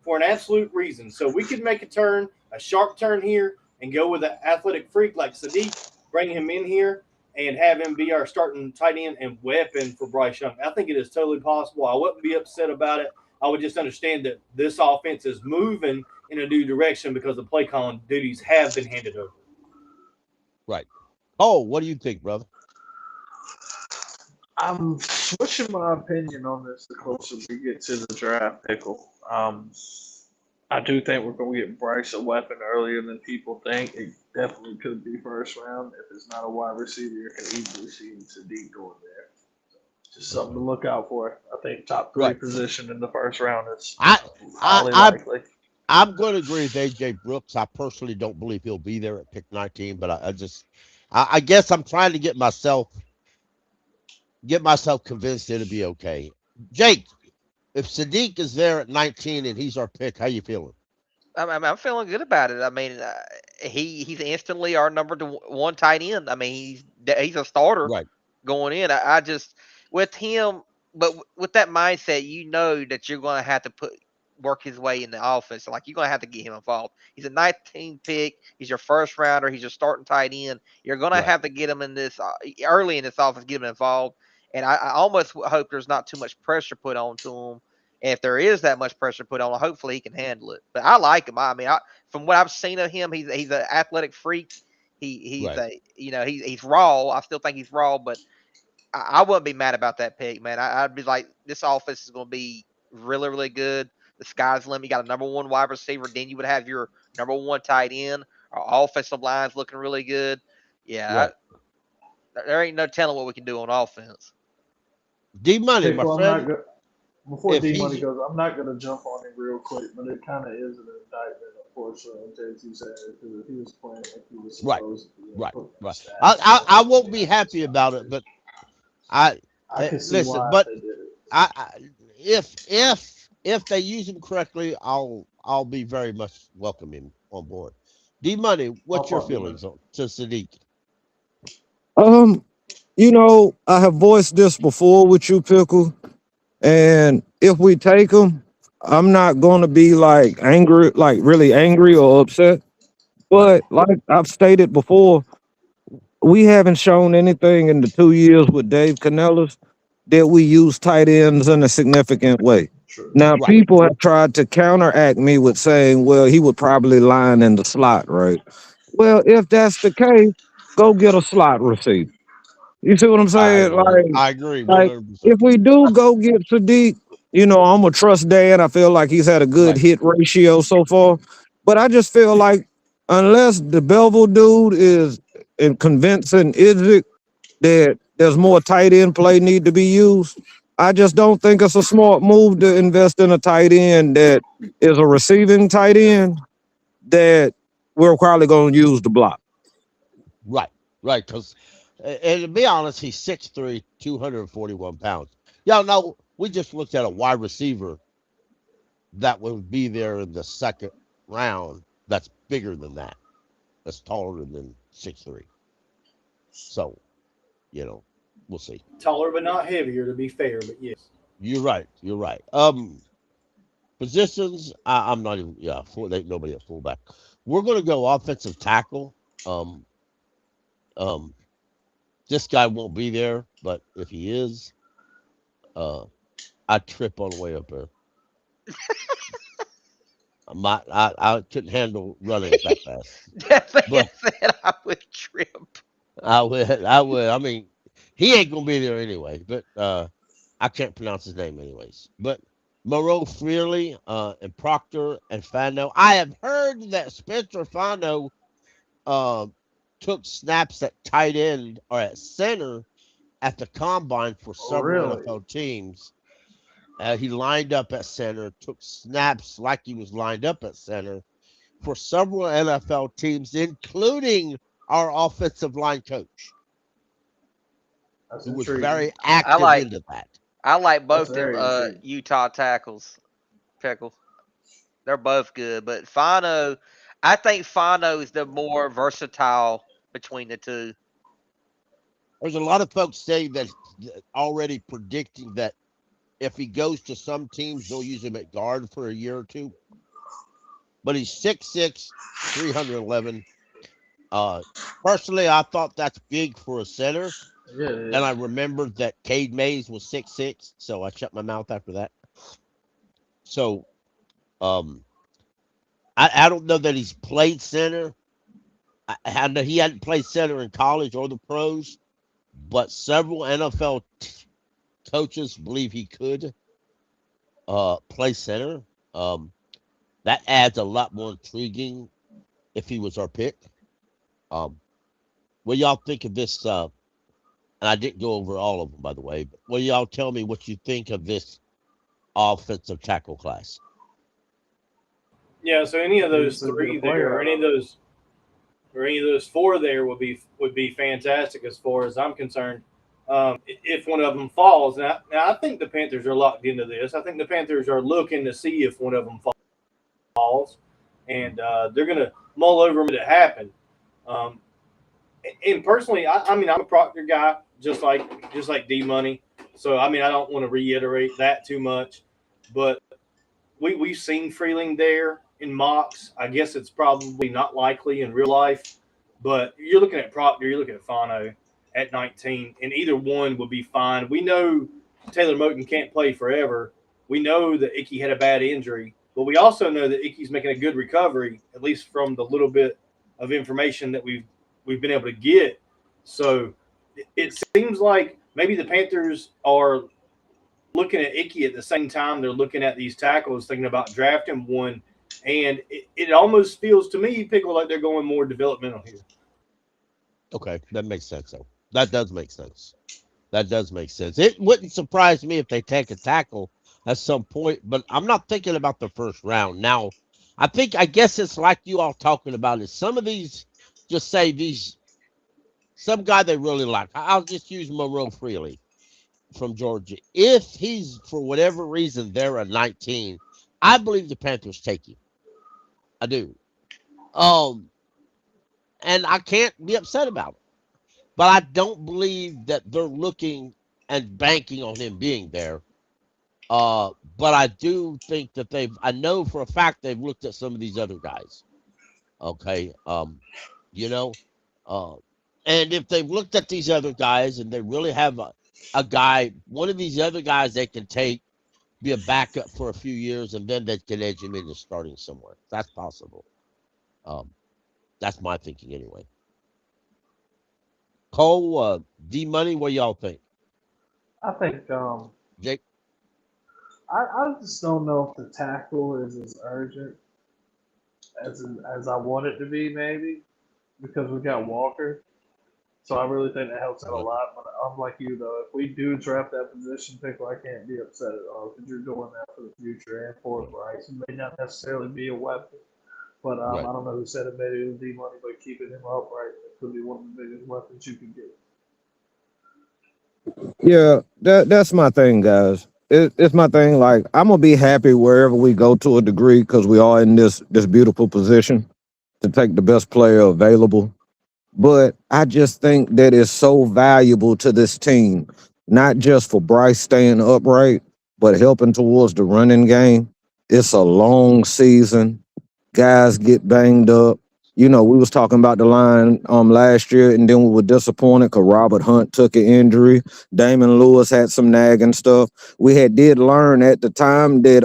E: for an absolute reason. So we could make a sharp turn here, and go with an athletic freak like Sadiq, bring him in here, and have him be our starting tight end and weapon for Bryce Young. I think it is totally possible. I wouldn't be upset about it. I would just understand that this offense is moving in a new direction because the play calling duties have been handed over.
A: Right. Oh, what do you think, brother?
D: I'm switching my opinion on this the closer we get to the draft, pickle. I do think we're going to get Bryce a weapon earlier than people think. It definitely could be first round. If it's not a wide receiver, you can easily see Sadiq going there. Just something to look out for. I think top three
A: Right.
D: position in the first round is
A: I I
D: highly
A: I
D: likely.
A: I'm going to agree with AJ Brooks. I personally don't believe he'll be there at pick 19, but I guess I'm trying to get myself convinced it'll be okay. Jake, if Sadiq is there at 19 and he's our pick, how you feeling?
C: I'm feeling good about it. I mean, he's instantly our one tight end. I mean, he's a starter
A: Right.
C: going in. I just with him, but with that mindset, you know that you're going to have to work his way in the offense. Like you're going to have to get him involved. He's a 19 pick. He's your first rounder. He's your starting tight end. You're going to
A: Right.
C: have to get him in this early in this offense, get him involved. And I almost hope there's not too much pressure put onto him. And if there is that much pressure put on him, hopefully he can handle it. But I like him. I mean, from what I've seen of him, he's an athletic freak. He's
A: Right.
C: a he's raw. I still think he's raw, but I wouldn't be mad about that pick, man. I'd be like, this offense is going to be really, really good. The sky's the limit. You got a number one wide receiver. Then you would have your number one tight end. Our offensive line's looking really good. Yeah,
A: Right.
C: there ain't no telling what we can do on offense.
A: D Money, my
D: Pickle, I'm not
A: friend,
D: good. Before
A: if
D: D Money
A: he's
D: goes, I'm not going to jump on it real quick, but it kind of is an indictment, unfortunately, as you said, because if he was playing like he was
A: right,
D: supposed to be and
A: right,
D: putting the
A: right. I,
D: stats
A: I
D: together,
A: I
D: then
A: won't be
D: yeah, I can
A: happy
D: see
A: about it,
D: conversation.
A: but I
D: I can see
A: listen.
D: why if
A: But
D: they did it.
A: I if they use him correctly, I'll be very much welcoming on board. D Money,
D: How
A: what's your
D: far, D Money?
A: feelings on to Sadiq?
B: Um, I have voiced this before with you, Pickle, and if we take him, I'm not going to be like angry, like really angry or upset.
A: Right,
B: But like I've stated before, we haven't shown anything in the 2 years with Dave Canellis that we use tight ends in a significant way.
D: True.
B: Now,
A: right,
B: people have tried to counteract me with saying, well, he would probably line in the slot, right? Well, if that's the case, go get a slot receiver. You see what I'm
A: I
B: saying?
A: agree. I agree
B: Like
A: 100%.
B: if we do go get Sadiq, I'm gonna trust Dan. I feel like he's had a good
A: Right,
B: hit ratio so far. But I just feel like unless the Belleville dude is in convincing Idzik that there's more tight end play need to be used, I just don't think it's a smart move to invest in a tight end that is a receiving tight end that we're probably gonna use the block.
A: right, right. Because and to be honest, he's 6'3", 241 pounds. Y'all know we just looked at a wide receiver that would be there in the second round. That's bigger than that. That's taller than 6'3". So you know, we'll see.
E: Taller but not heavier, to be fair. But yes,
A: You're right. You're right. Positions. I'm not even. Yeah, ain't nobody at fullback. We're gonna go offensive tackle. Um, um, this guy won't be there, but if he is, uh, I trip on the way up there. I couldn't handle running that fast,
C: That man
A: but
C: said I would trip.
A: I would. I mean, he ain't gonna be there anyway. But I can't pronounce his name anyways. But Moreau Freely, and Proctor and Fano. I have heard that Spencer Fano uh, took snaps at tight end or at center at the combine for
D: Oh,
A: several
D: really?
A: NFL teams. He lined up at center, took snaps like he was lined up at center for several NFL teams, including our offensive line coach,
D: That's
A: who was
D: intriguing.
A: very
C: I
A: active
C: like
A: into that.
C: I like
D: That's
C: both them
D: very intriguing.
C: Utah tackles, Pickle. They're both good, but Fano, I think Fano is the more versatile between the two.
A: There's a lot of folks saying that already predicting that if he goes to some teams, they'll use him at guard for a year or two. But he's 6'6", 311. Uh, Personally, I thought that's big for a center.
D: Yeah,
A: And
D: yeah.
A: I remembered that Cade Mays was 6'6", so I shut my mouth after that. So um, I don't know that he's played center, I know he hadn't played center in college or the pros, but several NFL coaches believe he could play center. Um, that adds a lot more intriguing if he was our pick. Um, what y'all think of this? And I didn't go over all of them, by the way. But will y'all tell me what you think of this offensive tackle class?
E: Yeah, so any
D: I
E: of
D: think
E: those
D: it's a good
E: three there,
D: player
E: or
D: out of it.
E: any of those four there would be fantastic as far as I'm concerned. If one of them falls, now I think the Panthers are locked into this. I think the Panthers are looking to see if one of them falls, and they're going to mull over it to happen. Um, and personally, I mean, I'm a Proctor guy, just like D Money. So I mean, I don't want to reiterate that too much, but we've seen Freeling there in mocks. I guess it's probably not likely in real life, but you're looking at Proctor, you're looking at Fano at 19, and either one would be fine. We know Taylor Moton can't play forever. We know that Icky had a bad injury, but we also know that Icky's making a good recovery, at least from the little bit of information that we've been able to get. So it seems like maybe the Panthers are looking at Icky at the same time they're looking at these tackles, thinking about drafting one. And it almost feels to me, Pickle, like they're going more developmental here.
A: Okay, that makes sense. Though that does make sense. That does make sense. It wouldn't surprise me if they take a tackle at some point, but I'm not thinking about the first round. Now, I guess it's like you all talking about it. Some of these, just say these, some guy they really like. I'll just use Moreau Freely from Georgia. If he's, for whatever reason, there at 19, I believe the Panthers take him. I do. Um, and I can't be upset about it. But I don't believe that they're looking and banking on him being there. But I do think that I know for a fact they've looked at some of these other guys. Okay. You know, uh, and if they've looked at these other guys and they really have a guy, one of these other guys they can take, be a backup for a few years, and then they can edge him into starting somewhere. That's possible. Um, that's my thinking anyway. Cole, D Money, what y'all think?
D: I think
A: Jake?
D: I just don't know if the tackle is as urgent as I want it to be, maybe because we got Walker. So I really think that helps out a
A: Right.
D: lot. But I'm like you though, if we do draft that position pickle, I can't be upset at all because you're doing that for the future and for
A: Right.
D: Bryce. It may not necessarily be a weapon, but
A: Right.
D: I don't know who said it. Maybe it was D Money, but keeping him upright it could be one of the biggest weapons you can get.
B: Yeah, that's my thing, guys. It's my thing. Like I'm gonna be happy wherever we go to a degree because we are in this beautiful position to take the best player available. But I just think that is so valuable to this team, not just for Bryce staying upright, but helping towards the running game. It's a long season. Guys get banged up. You know, we was talking about the line last year, and then we were disappointed because Robert Hunt took an injury. Damon Lewis had some nagging stuff. We had did learn at the time that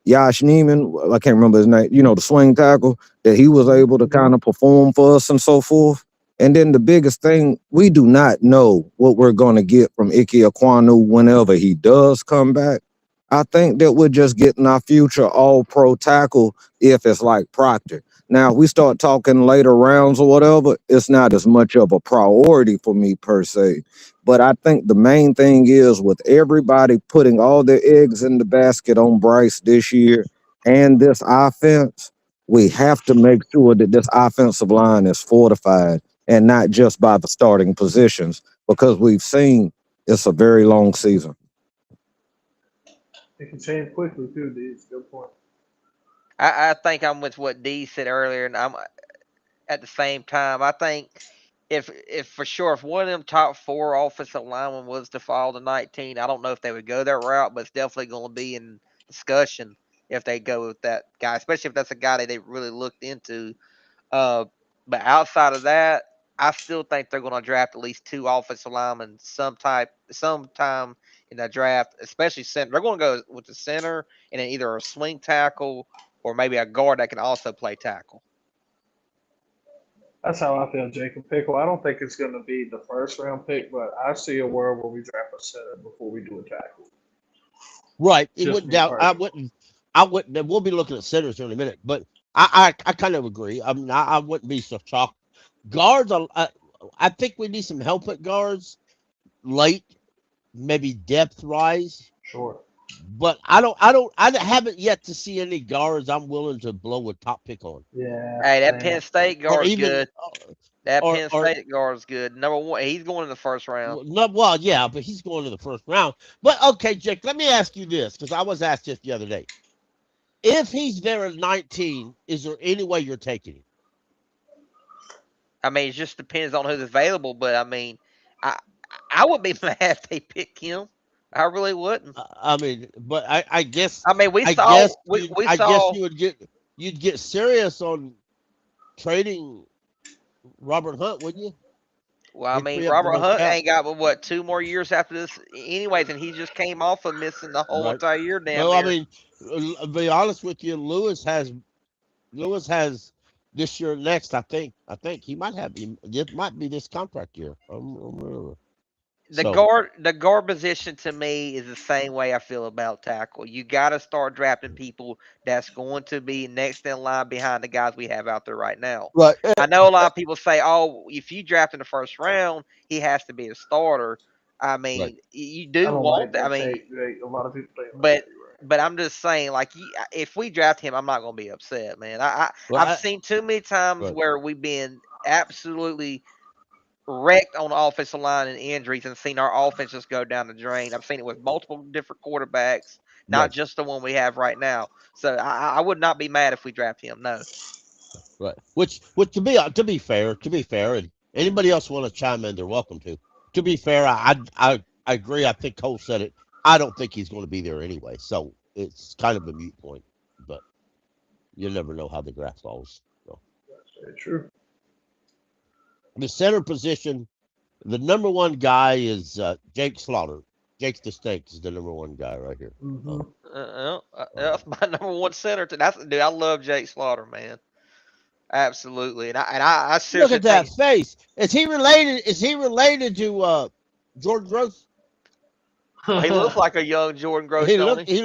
B: Yash Neiman, I can't remember his name, you know, the swing tackle, that he was able to
D: Mm-hmm.
B: kind of perform for us and so forth. And then the biggest thing, we do not know what we're going to get from Ike Aquanu whenever he does come back. I think that we're just getting our future all pro tackle if it's like Proctor. Now, if we start talking later rounds or whatever, it's not as much of a priority for me per se. But I think the main thing is with everybody putting all their eggs in the basket on Bryce this year and this offense, we have to make sure that this offensive line is fortified and not just by the starting positions because we've seen it's a very long season.
D: It can change quickly too, D. It's a good point.
C: I think I'm with what D said earlier, and I'm at the same time. I think if for sure if one of them top four offensive linemen was to fall to 19, I don't know if they would go that route, but it's definitely going to be in discussion if they go with that guy, especially if that's a guy that they really looked into. Uh, but outside of that, I still think they're going to draft at least two offensive linemen sometime in the draft, especially center. They're going to go with the center and then either a swing tackle or maybe a guard that can also play tackle.
D: That's how I feel, Jacob Pickle. I don't think it's going to be the first round pick, but I see a world where we draft a center before we do a tackle.
A: Right. It
D: Just
A: wouldn't
D: me
A: doubt. I
D: personally.
A: wouldn't. I wouldn't. We'll be looking at centers in a minute, but I kind of agree. I mean, I wouldn't be so shocked. Guards. I think we need some help at guards late, maybe depth rise.
D: Sure.
A: But I haven't yet to see any guards I'm willing to blow a top pick on,
D: Yeah,
C: Hey, that
D: same.
C: Penn State
A: or
C: guard's
A: even,
C: good. That Penn
A: or
C: State guard's good. Number one, he's going in the first round.
A: no, well, yeah, but he's going to the first round. But okay, Jake, let me ask you this because I was asked this the other day. If he's there at 19, is there any way you're taking him?
C: I mean, it just depends on who's available. But I mean, I I would be mad if they pick him. I really wouldn't.
A: I mean, but
C: I mean,
A: I guess
C: we
A: I guess
C: saw.
A: you'd get serious on trading Robert Hunt, wouldn't you?
C: Well, I
A: He'd
C: mean,
A: free up the
C: Robert
A: most
C: Hunt
A: cap,
C: ain't got but what 2 more years after this, anyways, and he just came off of missing the whole
A: right?
C: entire year, damn
A: No, I
C: near.
A: mean, I'll be honest with you, Lewis has this year next. I think he might have him. It might be this contract year. I'm so
C: The guard position to me is the same way I feel about tackle. You got to start drafting people that's going to be next in line behind the guys we have out there right now.
A: right,
C: I know a lot of people say, "Oh, if you draft in the first round, he has to be a starter." I
A: right,
C: mean, you
D: I
C: do
D: don't
C: want
D: like
C: that. I
D: that
C: mean,
D: take. A lot of people think like
C: but
D: that. You're right.
C: I'm just saying, like, if we draft him, I'm not going to be upset, man.
A: right,
C: I've seen too many times
A: right,
C: where we've been absolutely wrecked on the offensive line and injuries and seen our offense just go down the drain. I've seen it with multiple different quarterbacks, not
A: right,
C: just the one we have right now. So I would not be mad if we draft him. No.
A: right. Which to be fair, and anybody else want to chime in, they're welcome to. To be fair, I agree. I think Cole said it. I don't think he's going to be there anyway, so it's kind of a mute point. But you never know how the draft falls. So
D: Very true.
A: the center position, the number one guy is Jake Slaughter. Jake the Snake is the number one guy right here.
D: Mm-hmm.
A: Um,
C: That's my number one center. That's dude. I love Jake Slaughter, man. Absolutely, and I
A: Look
C: seriously
A: at that
C: think
A: face. Is he related? Is he related to Jordan Gross?
C: he looks like a young Jordan Gross,
A: He
C: don't
A: looked.
C: he?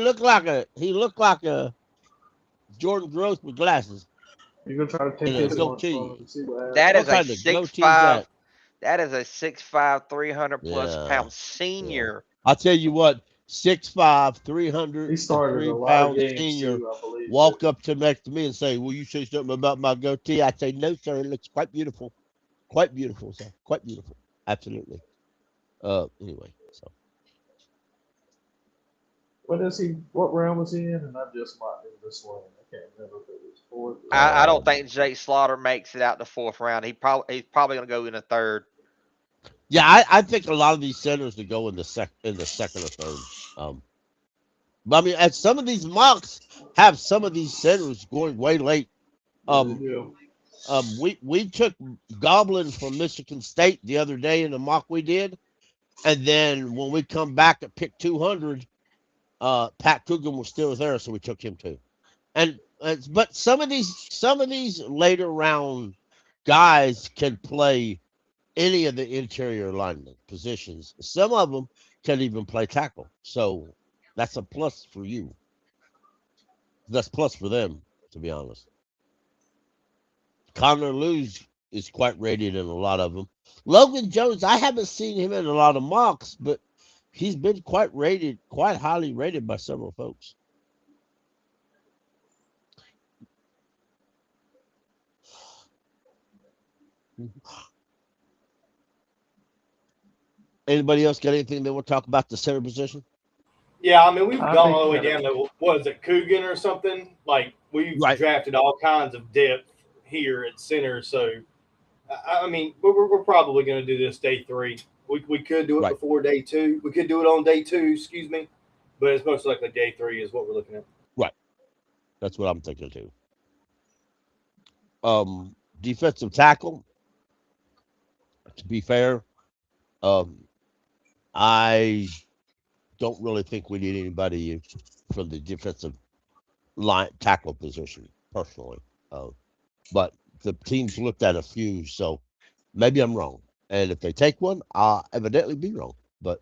A: He looked like a Jordan Gross with glasses
D: You're gonna try to
A: and
D: take
A: a
D: his lunch from him
A: goatee.
D: and see what
C: That
A: What
C: is
D: happens.
C: a
A: kind of
C: six
A: goatee is
C: five.
A: that?
C: That is a 6'5", 300 plus
A: Yeah,
C: pound
A: yeah.
C: senior.
A: I'll tell you what. 6'5",
D: He started a
A: 303
D: lot of
A: pound
D: games
A: senior
D: too, I believe.
A: walk up to next to me and say, "Will you say something about my goatee?" I say, "No, sir. It looks quite beautiful. Quite beautiful, sir. Quite beautiful. Absolutely." Anyway, so
D: What is he? What round was he in? And I just might be this one. I can't remember if it was fourth or
C: I
D: fifth.
C: don't
A: um,
C: think Jake Slaughter makes it out the fourth round. He's probably going to go in the third.
A: yeah, I think a lot of these centers to go in the second or third. Um, but I mean, and some of these mocks have some of these centers going way late.
D: Yeah, they
A: Um,
D: do.
A: we took Goblin from Michigan State the other day in the mock we did, and then when we come back at pick 200, Pat Coogan was still there, so we took him too. And but some of these later round guys can play any of the interior lineman positions. Some of them can even play tackle. So that's a plus for you. That's plus for them, to be honest. Connor Lewis is quite rated in a lot of them. Logan Jones, I haven't seen him in a lot of mocks, but he's been quite highly rated by several folks. Anybody else got anything they want to talk about the center position?
E: Yeah, I mean we've
D: I
E: gone
D: think
E: all the
D: you
E: way
D: got
E: down to what is it, Coogan or something? Like we've
A: Right,
E: drafted all kinds of depth here at center. So I mean we're probably going to do this day three. We could do it
A: right,
E: before day two. We could do it on day two. Excuse me, but it's most likely day three is what we're looking at.
A: right. That's what I'm thinking too. Defensive tackle. To be fair, um, I don't really think we need anybody from the defensive line tackle position personally. Uh, but the teams looked at a few, so maybe I'm wrong. And if they take one, I'll evidently be wrong. But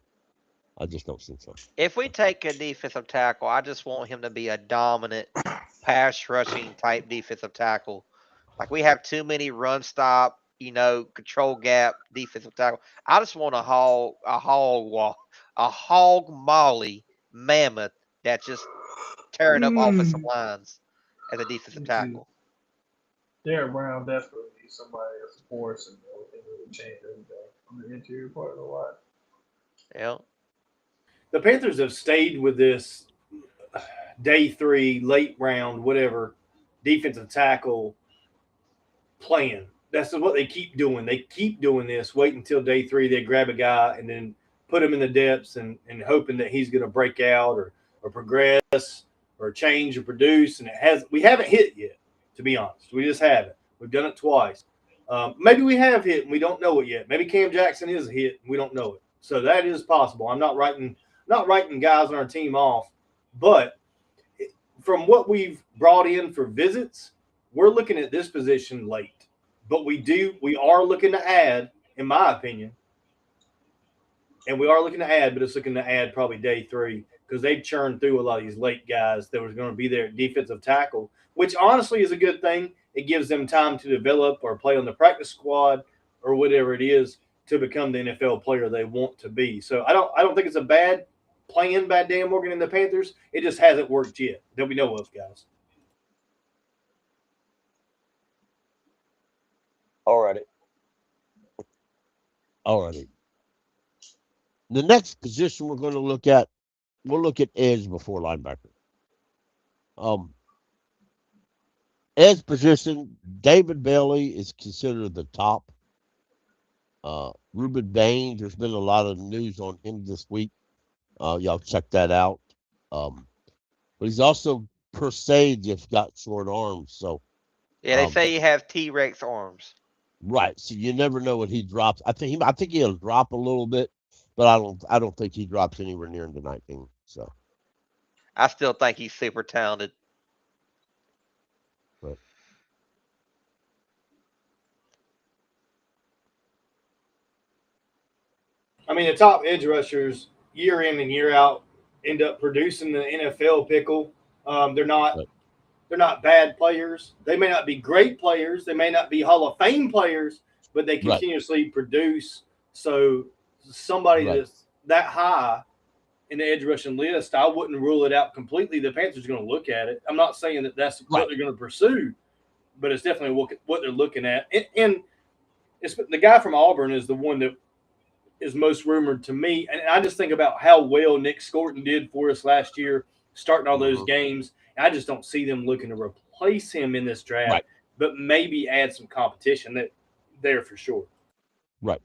A: I just don't think so.
C: If we take a defensive tackle, I just want him to be a dominant pass rushing type defensive tackle. Like we have too many run stop, control gap defensive tackle. I just want a hog molly mammoth that's just tearing up offensive
D: Mm.
C: lines as a defensive
D: Me too.
C: tackle.
D: Derek Brown definitely needs somebody that's a force and can really change everything on the interior part of the line.
C: Yeah.
E: The Panthers have stayed with this day 3, late round, whatever, defensive tackle plan. That's what they keep doing. They keep doing this. Wait until day 3, they grab a guy and then put him in the depths and hoping that he's going to break out or progress or change or produce. And we haven't hit yet, to be honest. We just haven't. We've done it twice. Maybe we have hit and we don't know it yet. Maybe Cam Jackson is a hit and we don't know it. So that is possible. I'm not writing guys on our team off, but from what we've brought in for visits, we're looking at this position late. But we are looking to add, in my opinion, and we are looking to add, but it's looking to add probably day 3 because they've churned through a lot of these late guys that was going to be there at defensive tackle, which honestly is a good thing. It gives them time to develop or play on the practice squad or whatever it is to become the NFL player they want to be. So I don't think it's a bad plan by Dan Morgan and the Panthers. It just hasn't worked yet that we know of, guys.
A: Alrighty. The next position we're going to look at, we'll look at edge before linebacker. Edge position, David Bailey is considered the top. Ruben Bain, there's been a lot of news on him this week. Y'all check that out. But he's also per se just got short arms. So
C: Yeah, they say you have T-Rex arms.
A: right. So you never know what he drops. I think he'll drop a little bit, but I don't think he drops anywhere near into 19. So
C: I still think he's super talented.
A: but
E: I mean, the top edge rushers year in and year out end up producing the NFL pickle. They're not
A: but,
E: they're not bad players. They may not be great players. They may not be Hall of Fame players, but they
A: right.
E: continuously produce. So somebody
A: Right.
E: that's that high in the edge rushing list, I wouldn't rule it out completely. The Panthers are going to look at it. I'm not saying that that's
A: Right.
E: what they're going to pursue, but it's definitely what they're looking at. And it's the guy from Auburn is the one that is most rumored to me. And I just think about how well Nick Scorton did for us last year, starting all those games. I just don't see them looking to replace him in this draft,
A: Right.
E: but maybe add some competition there for sure.
A: Right.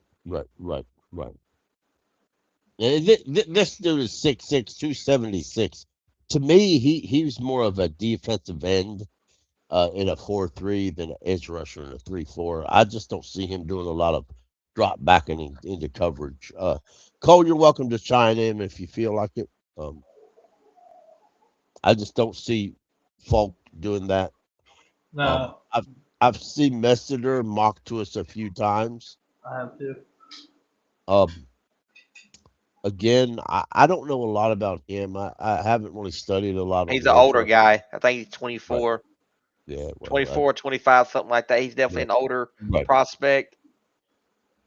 A: And this dude is 6'6", 276. To me, he's more of a defensive end in a 4-3 than an edge rusher in a 3-4. I just don't see him doing a lot of drop back into coverage. Cole, you're welcome to chime in if you feel like it. I just don't see Falk doing that.
D: No,
A: I've seen Messiter mocked to us a few times.
D: I have to.
A: Again, I don't know a lot about him. I haven't really studied a lot on
C: He's
A: the
C: an
A: edge
C: older
A: rusher.
C: guy. I think he's
A: Right.
C: 24,
A: Yeah, well,
C: 24, 25, something like that. He's definitely
A: yeah,
C: an older
A: right.
C: prospect.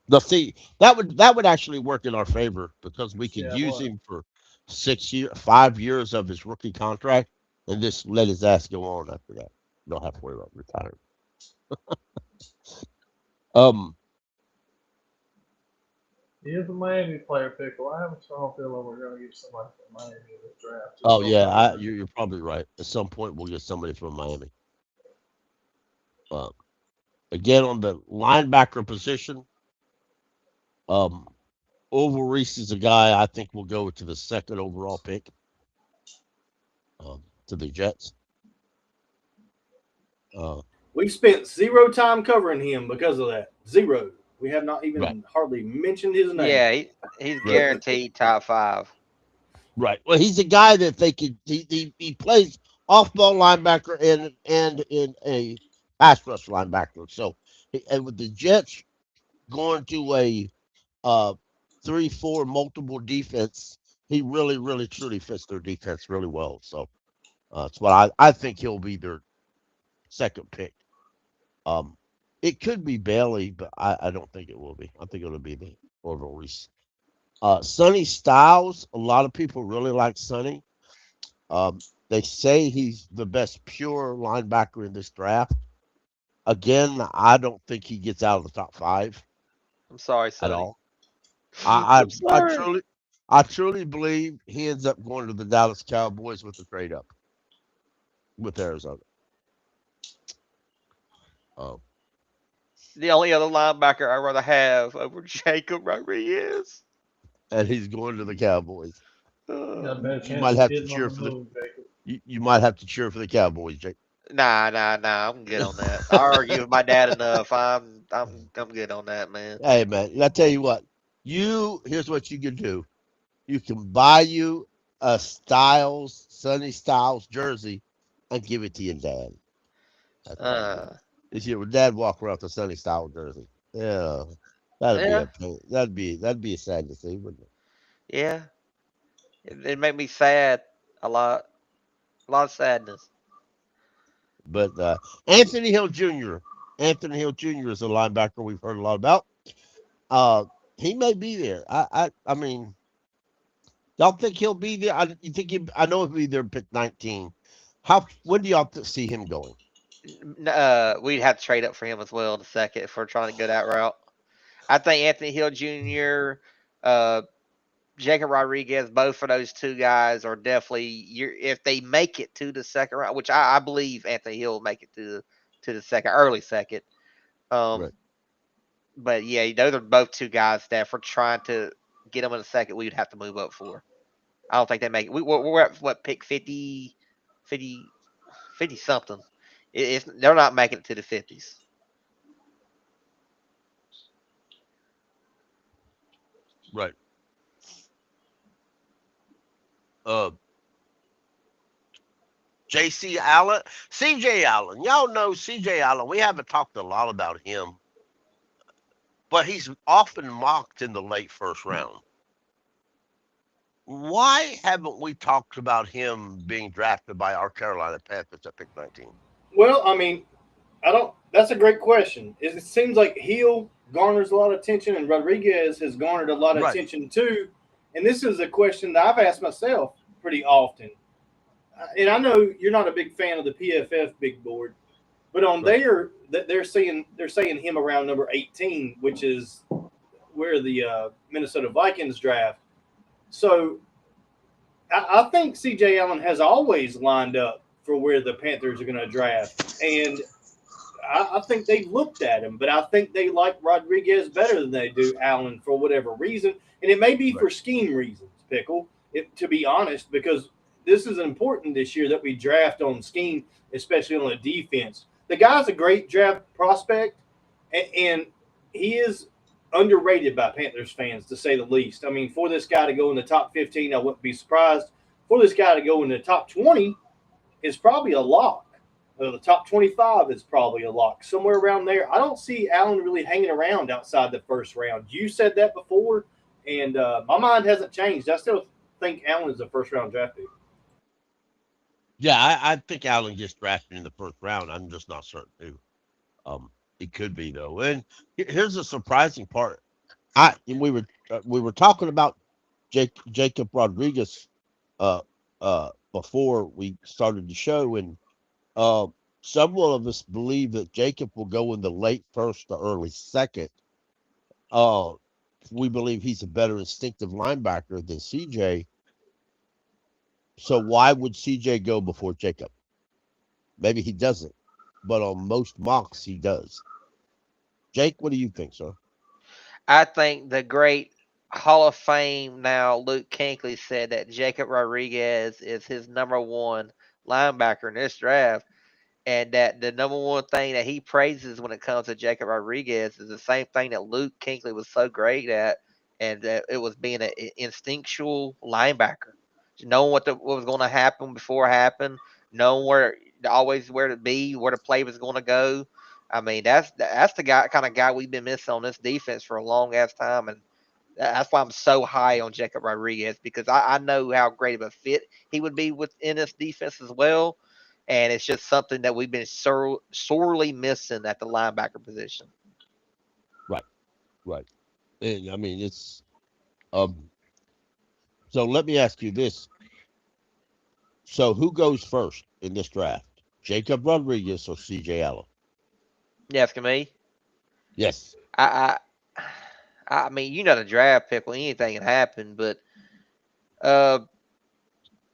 A: Now, see, that would actually work in our favor because we could
D: Yeah,
A: use
D: what?
A: him for 5 years of his rookie contract and just let his ass go on after that. Don't have to worry about retiring. Um.
D: He is a Miami player, Pickle. I have a strong feeling we're going to get somebody from Miami in this draft.
A: Oh yeah, you're probably right. At some point, we'll get somebody from Miami. Again, on the linebacker position, Oval Reese is a guy I think will go to the second overall pick to the Jets.
E: We've spent zero time covering him because of that. Zero. We have not even
A: Right.
E: hardly mentioned his name.
C: Yeah, he's guaranteed top 5.
A: Right. Well, he's a guy that they could. He plays off-ball linebacker and in a pass rush linebacker. So, and with the Jets going to a uh 3-4 multiple defense, he really, really, truly fits their defense really well. So that's what I think he'll be their second pick. Um, it could be Bailey, but I don't think it will be. I think it'll be the Orville Reese. Sonny Styles, a lot of people really like Sonny. They say he's the best pure linebacker in this draft. Again, I don't think he gets out of the top five
C: I'm sorry,
A: at
C: Sonny.
A: all. I
C: I'm
A: I, I
C: sorry.
A: truly I truly believe he ends up going to the Dallas Cowboys with the trade up with Arizona. Um,
C: The only other linebacker I'd rather have over Jacob Rodriguez.
A: and he's going to the Cowboys.
D: You got a
C: Uh,
D: better
A: You
D: chance
A: might
D: of
A: have to
D: getting on
A: cheer
D: the
A: for the
D: move, Jacob.
A: you might have to cheer for the Cowboys, Jake.
C: nah. I'm good on that. I argue with my dad enough. I'm good on that, man.
A: Hey man, I tell you what, here's what you can do. You can buy you a Styles, Sonny Styles jersey and give it to your dad. That's what you do.
C: Uh,
A: If your dad walk around with a Sonny Styles jersey, yeah, that'd be
C: yeah,
A: a pain. That'd be a sad to see, wouldn't it?
C: yeah. It made me sad a lot of sadness.
A: But Anthony Hill Jr. Anthony Hill Jr. is a linebacker we've heard a lot about. Uh, he may be there. I mean, y'all think he'll be there? You think I know he'll be there. Pick 19. When do y'all see him going?
C: We'd have to trade up for him as well in a second if we're trying to go that route. I think Anthony Hill Jr., uh, Jacob Rodriguez, both of those two guys are definitely if they make it to the second round, which I believe Anthony Hill will make it to the second, early second. Um,
A: Right.
C: but yeah, those are both two guys that if we're trying to get them in a second, we'd have to move up for. I don't think they make it. We're at what pick 50, 50, 50 something. They're not making it to the 50s.
A: Right. Uh, J.C. Allen, C.J. Allen. Y'all know C.J. Allen. We haven't talked a lot about him, but he's often mocked in the late first round. Why haven't we talked about him being drafted by our Carolina Panthers at pick 19?
E: Well, I mean, I don't. That's a great question. It seems like Hill garners a lot of attention, and Rodriguez has garnered a lot of
A: Right.
E: attention too. And this is a question that I've asked myself pretty often. And I know you're not a big fan of the PFF big board, but on
A: Right.
E: there, they're saying him around number 18, which is where the Minnesota Vikings draft. So I think C.J. Allen has always lined up for where the Panthers are going to draft, and I think they looked at him, but I think they like Rodriguez better than they do Allen for whatever reason, and it may be
A: Right.
E: for scheme reasons. Pickle, to be honest, because this is important this year that we draft on scheme, especially on the defense. The guy's a great draft prospect, and he is underrated by Panthers fans to say the least. I mean, for this guy to go in the top 15, I wouldn't be surprised. For this guy to go in the top 20 is probably a lock. The top 25 is probably a lock, somewhere around there. I don't see Allen really hanging around outside the first round. You said that before, and my mind hasn't changed. I still think Allen is a first round draft pick.
A: Yeah, I think Allen gets drafted in the first round. I'm just not certain who. It could be though. And here's the surprising part. We were talking about Jacob Rodriguez uh before we started the show, and uh several of us believe that Jacob will go in the late first or early second. Uh we believe he's a better instinctive linebacker than CJ. So why would CJ go before Jacob? Maybe he doesn't, but on most mocks he does. Jake, what do you think, sir?
C: I think the great Hall of Fame now, Luke Kuechly said that Jacob Rodriguez is his number one linebacker in this draft, and that the number one thing that he praises when it comes to Jacob Rodriguez is the same thing that Luke Kuechly was so great at, and that it was being an instinctual linebacker, knowing what was going to happen before it happened, knowing always where to be, where the play was going to go. I mean, that's the kind of guy we've been missing on this defense for a long ass time, and that's why I'm so high on Jacob Rodriguez because I know how great of a fit he would be within this defense as well, and it's just something that we've been sorely missing at the linebacker position.
A: Right, right. And I mean, it's um. So let me ask you this: so who goes first in this draft? Jacob Rodriguez or C.J. Allen?
C: You asking me?
A: Yes.
C: I I mean, you know the draft pick, well, anything can happen, but uh,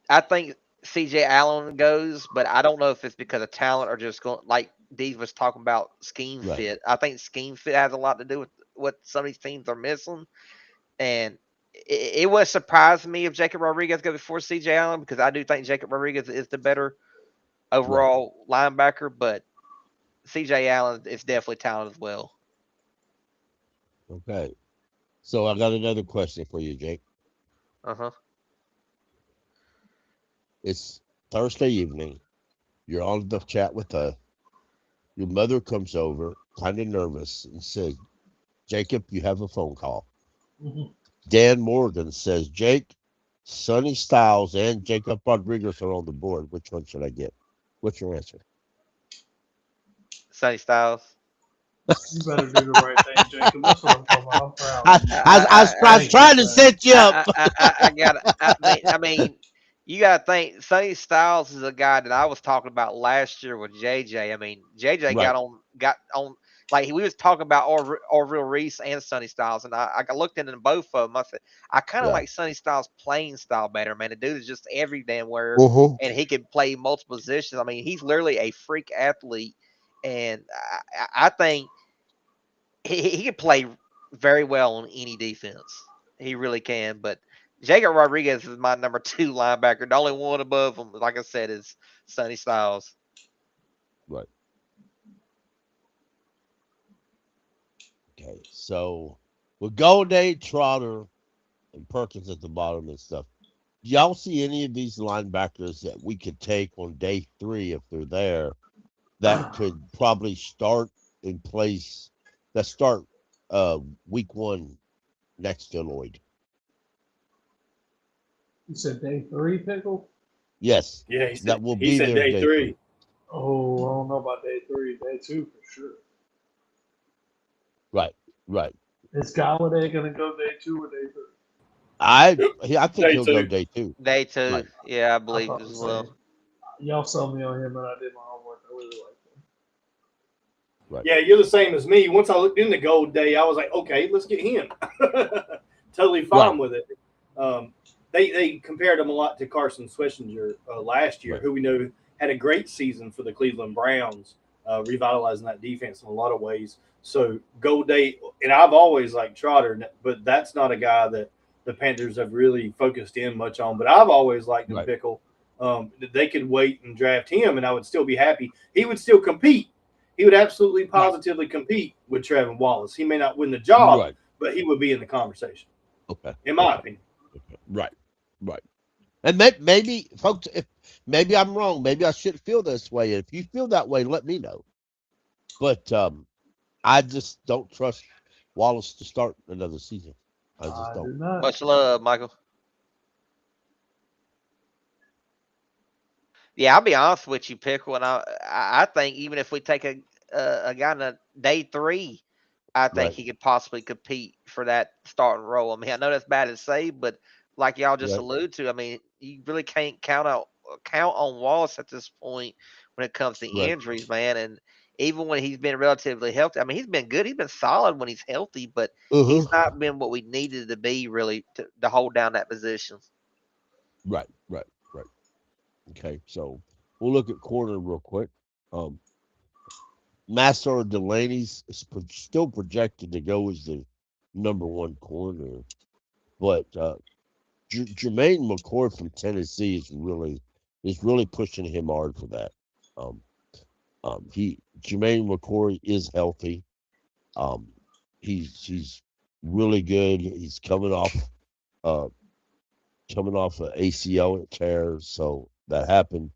C: I think C.J. Allen goes, but I don't know if it's because of talent or just going like Dee was talking about scheme
A: Right.
C: fit. I think scheme fit has a lot to do with what some of these teams are missing, and it would surprise me if Jacob Rodriguez goes before C.J. Allen because I do think Jacob Rodriguez is the better
A: Right.
C: overall linebacker, but C.J. Allen is definitely talented as well.
A: Okay. So I got another question for you, Jake.
C: Uh huh.
A: It's Thursday evening. You're on the chat with her. Your mother comes over, kind of nervous, and says, Jacob, you have a phone call.
D: Mhm.
A: Dan Morgan says, Jake, Sonny Styles and Jacob Rodriguez are on the board. Which one should I get? What's your answer?
C: Sonny Styles.
D: You better do the right thing, Jacob. That's what I'm talking about. I'm proud
A: I,
D: of you.
A: I was
D: Thank you,
A: trying to
D: sir.
A: set you up.
C: I got. I mean, you got to think. Sonny Styles is a guy that I was talking about last year with JJ. I mean, JJ
A: Right.
C: got on like we was talking about Orville Reese and Sonny Styles, and I looked into both of them. I said I kind of
A: Yeah.
C: like Sonny Styles' playing style better, man. The dude is just every damn where,
A: Uh-huh.
C: and he can play multiple positions. I mean, he's literally a freak athlete, and I think he can play very well on any defense. He really can. But Jacob Rodriguez is my number two linebacker. The only one above him, like I said, is Sonny Styles.
A: Right. Okay. So with Golday, Trotter, and Perkins at the bottom and stuff, y'all see any of these linebackers that we could take on day 3 if they're there that could probably start in place that start week 1 next to Lloyd?
D: You said day 3, Pickle?
A: Yes,
E: Yeah,
A: that will
E: he
A: be
E: said
A: there
E: day
A: day 3.
E: three.
D: Oh, I don't know about day 3. Day 2 for sure.
A: Right, right.
D: Is Galladay going to go day 2 or day 3?
A: I think
E: Day
A: he'll go
E: two.
A: day 2.
C: Day two,
A: Right,
C: yeah, I
D: I
C: believe
D: thought
C: as
D: the
C: well.
D: same. Y'all saw me on him, and I did my homework. I really like him.
A: right,
E: Yeah, you're the same as me. Once I looked into Gold Day, I was like, okay, let's get him. Totally
A: right,
E: fine with it. Um, they compared him a lot to Carson Swessinger last year,
A: right.
E: who we know had a great season for the Cleveland Browns, revitalizing that defense in a lot of ways. So Gold Day, and I've always liked Trotter, but that's not a guy that the Panthers have really focused in much on. But I've always liked him,
A: Right.
E: Pickle. They could wait and draft him, and I would still be happy. He would still compete. He would absolutely
A: Right.
E: positively compete with Trevin Wallace. He may not win the job,
A: Right.
E: but he would be in the conversation,
A: Okay.
E: in my
A: Okay.
E: opinion.
A: Okay. Right. Right. And maybe, folks, if maybe I'm wrong, maybe I should feel this way. If you feel that way, let me know. But I just don't trust Wallace to start another season. I just
D: I
A: don't.
D: do not.
C: Much love, Michael. Yeah, I'll be honest with you, Pickle, and I think even if we take a guy in a day three, I think
A: Right.
C: he could possibly compete for that starting role. I mean, I know that's bad to say, but like y'all just
A: Right.
C: alluded to, I mean, you really can't count on Wallace at this point when it comes to
A: Right.
C: injuries, man. And even when he's been relatively healthy, I mean, he's been good. He's been solid when he's healthy, but
A: Uh-huh.
C: he's not been what we needed to be really to hold down that position.
A: Right. Right. Right. Okay. So we'll look at corner real quick. Um, Master Delaney's still projected to go as the number 1 corner, but Jermaine McCoy from Tennessee is really pushing him hard for that. Um, he Jermaine McCoy is healthy. Um, he's really good. He's uh coming off an ACL tear, so that happened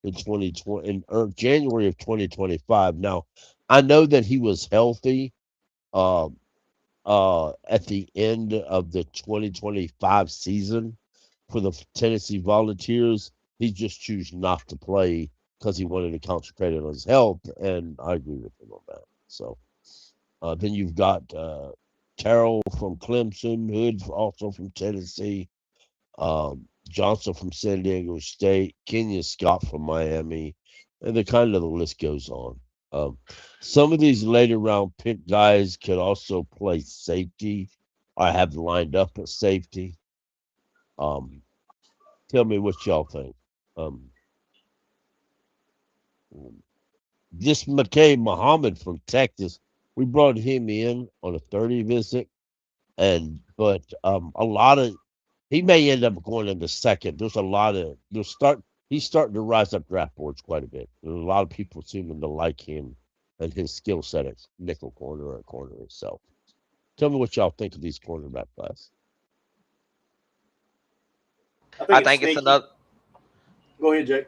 A: in 2020 January of 2025. Now, I know that he was healthy uh, at the end of the 2025 season for the Tennessee Volunteers. He just chose not to play because he wanted to concentrate on his health, and I agree with him on that. So then you've got Terrell from Clemson, Hood also from Tennessee, Johnson from San Diego State, Kenya Scott from Miami, and the list goes on. Some of these later round pick guys could also play safety or have lined up at safety. Um, tell me what y'all think. Um, this McKay Muhammad from Texas, we brought him in on a 30 visit, but a lot of he may end up going in the second. There's a lot of he's starting to rise up draft boards quite a bit. There's a lot of people seeming to like him and his skill set at nickel corner or corner itself. Tell me what y'all think of these cornerback class.
C: I
E: It's
C: think it's
E: sneaky.
C: another.
E: Go ahead, Jake.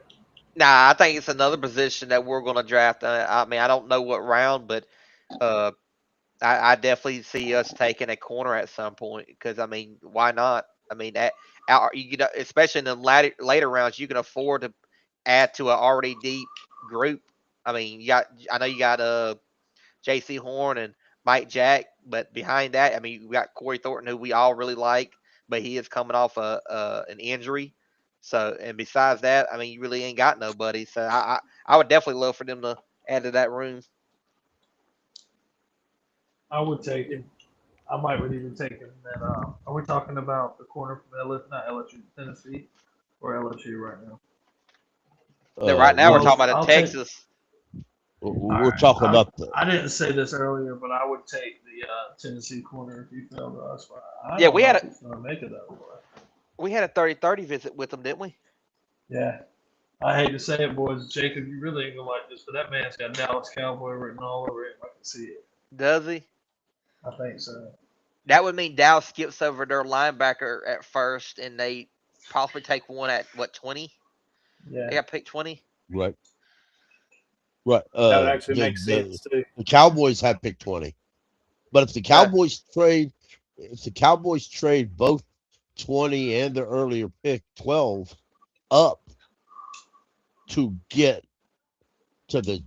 C: Nah, I think it's another position that we're going to draft. I mean, I don't know what round, but uh, I definitely see us taking a corner at some point because I mean, why not? I mean, you know, especially in the later rounds, you can afford to add to an already deep group. I mean, I know you got J.C. Horn and Mike Jack, but behind that, I mean, we got Corey Thornton, who we all really like, but he is coming off an injury. So, and besides that, I mean, you really ain't got nobody. So, I would definitely love for them to add to that room.
D: I would take him. I might would even take him. And are we talking about the corner from not LSU, Tennessee, or LSU right now?
C: Then right now, we're
A: We're
C: talking
A: just
C: about in
D: I'll take.
C: Texas.
D: All
A: we're
D: right.
A: talking about the
D: I didn't say this earlier, but I would take the Tennessee corner if he fell to us. But I
C: Yeah,
D: don't know if he's going to make it that far.
C: we had a 30-30 visit with them, didn't we?
D: Yeah. I hate to say it, boys. Jacob, you really ain't going to like this, but that man's got Dallas Cowboy written all over him. I can see it.
C: Does he?
D: I think so.
C: That would mean Dallas skips over their linebacker at first, and they possibly take one at what 20? They
D: Yeah.
C: got pick 20.
A: right, right.
E: That would actually make sense too.
A: The Cowboys have pick 20, but
C: Uh,
A: if the Cowboys trade both 20 and the earlier pick 12 up to get to the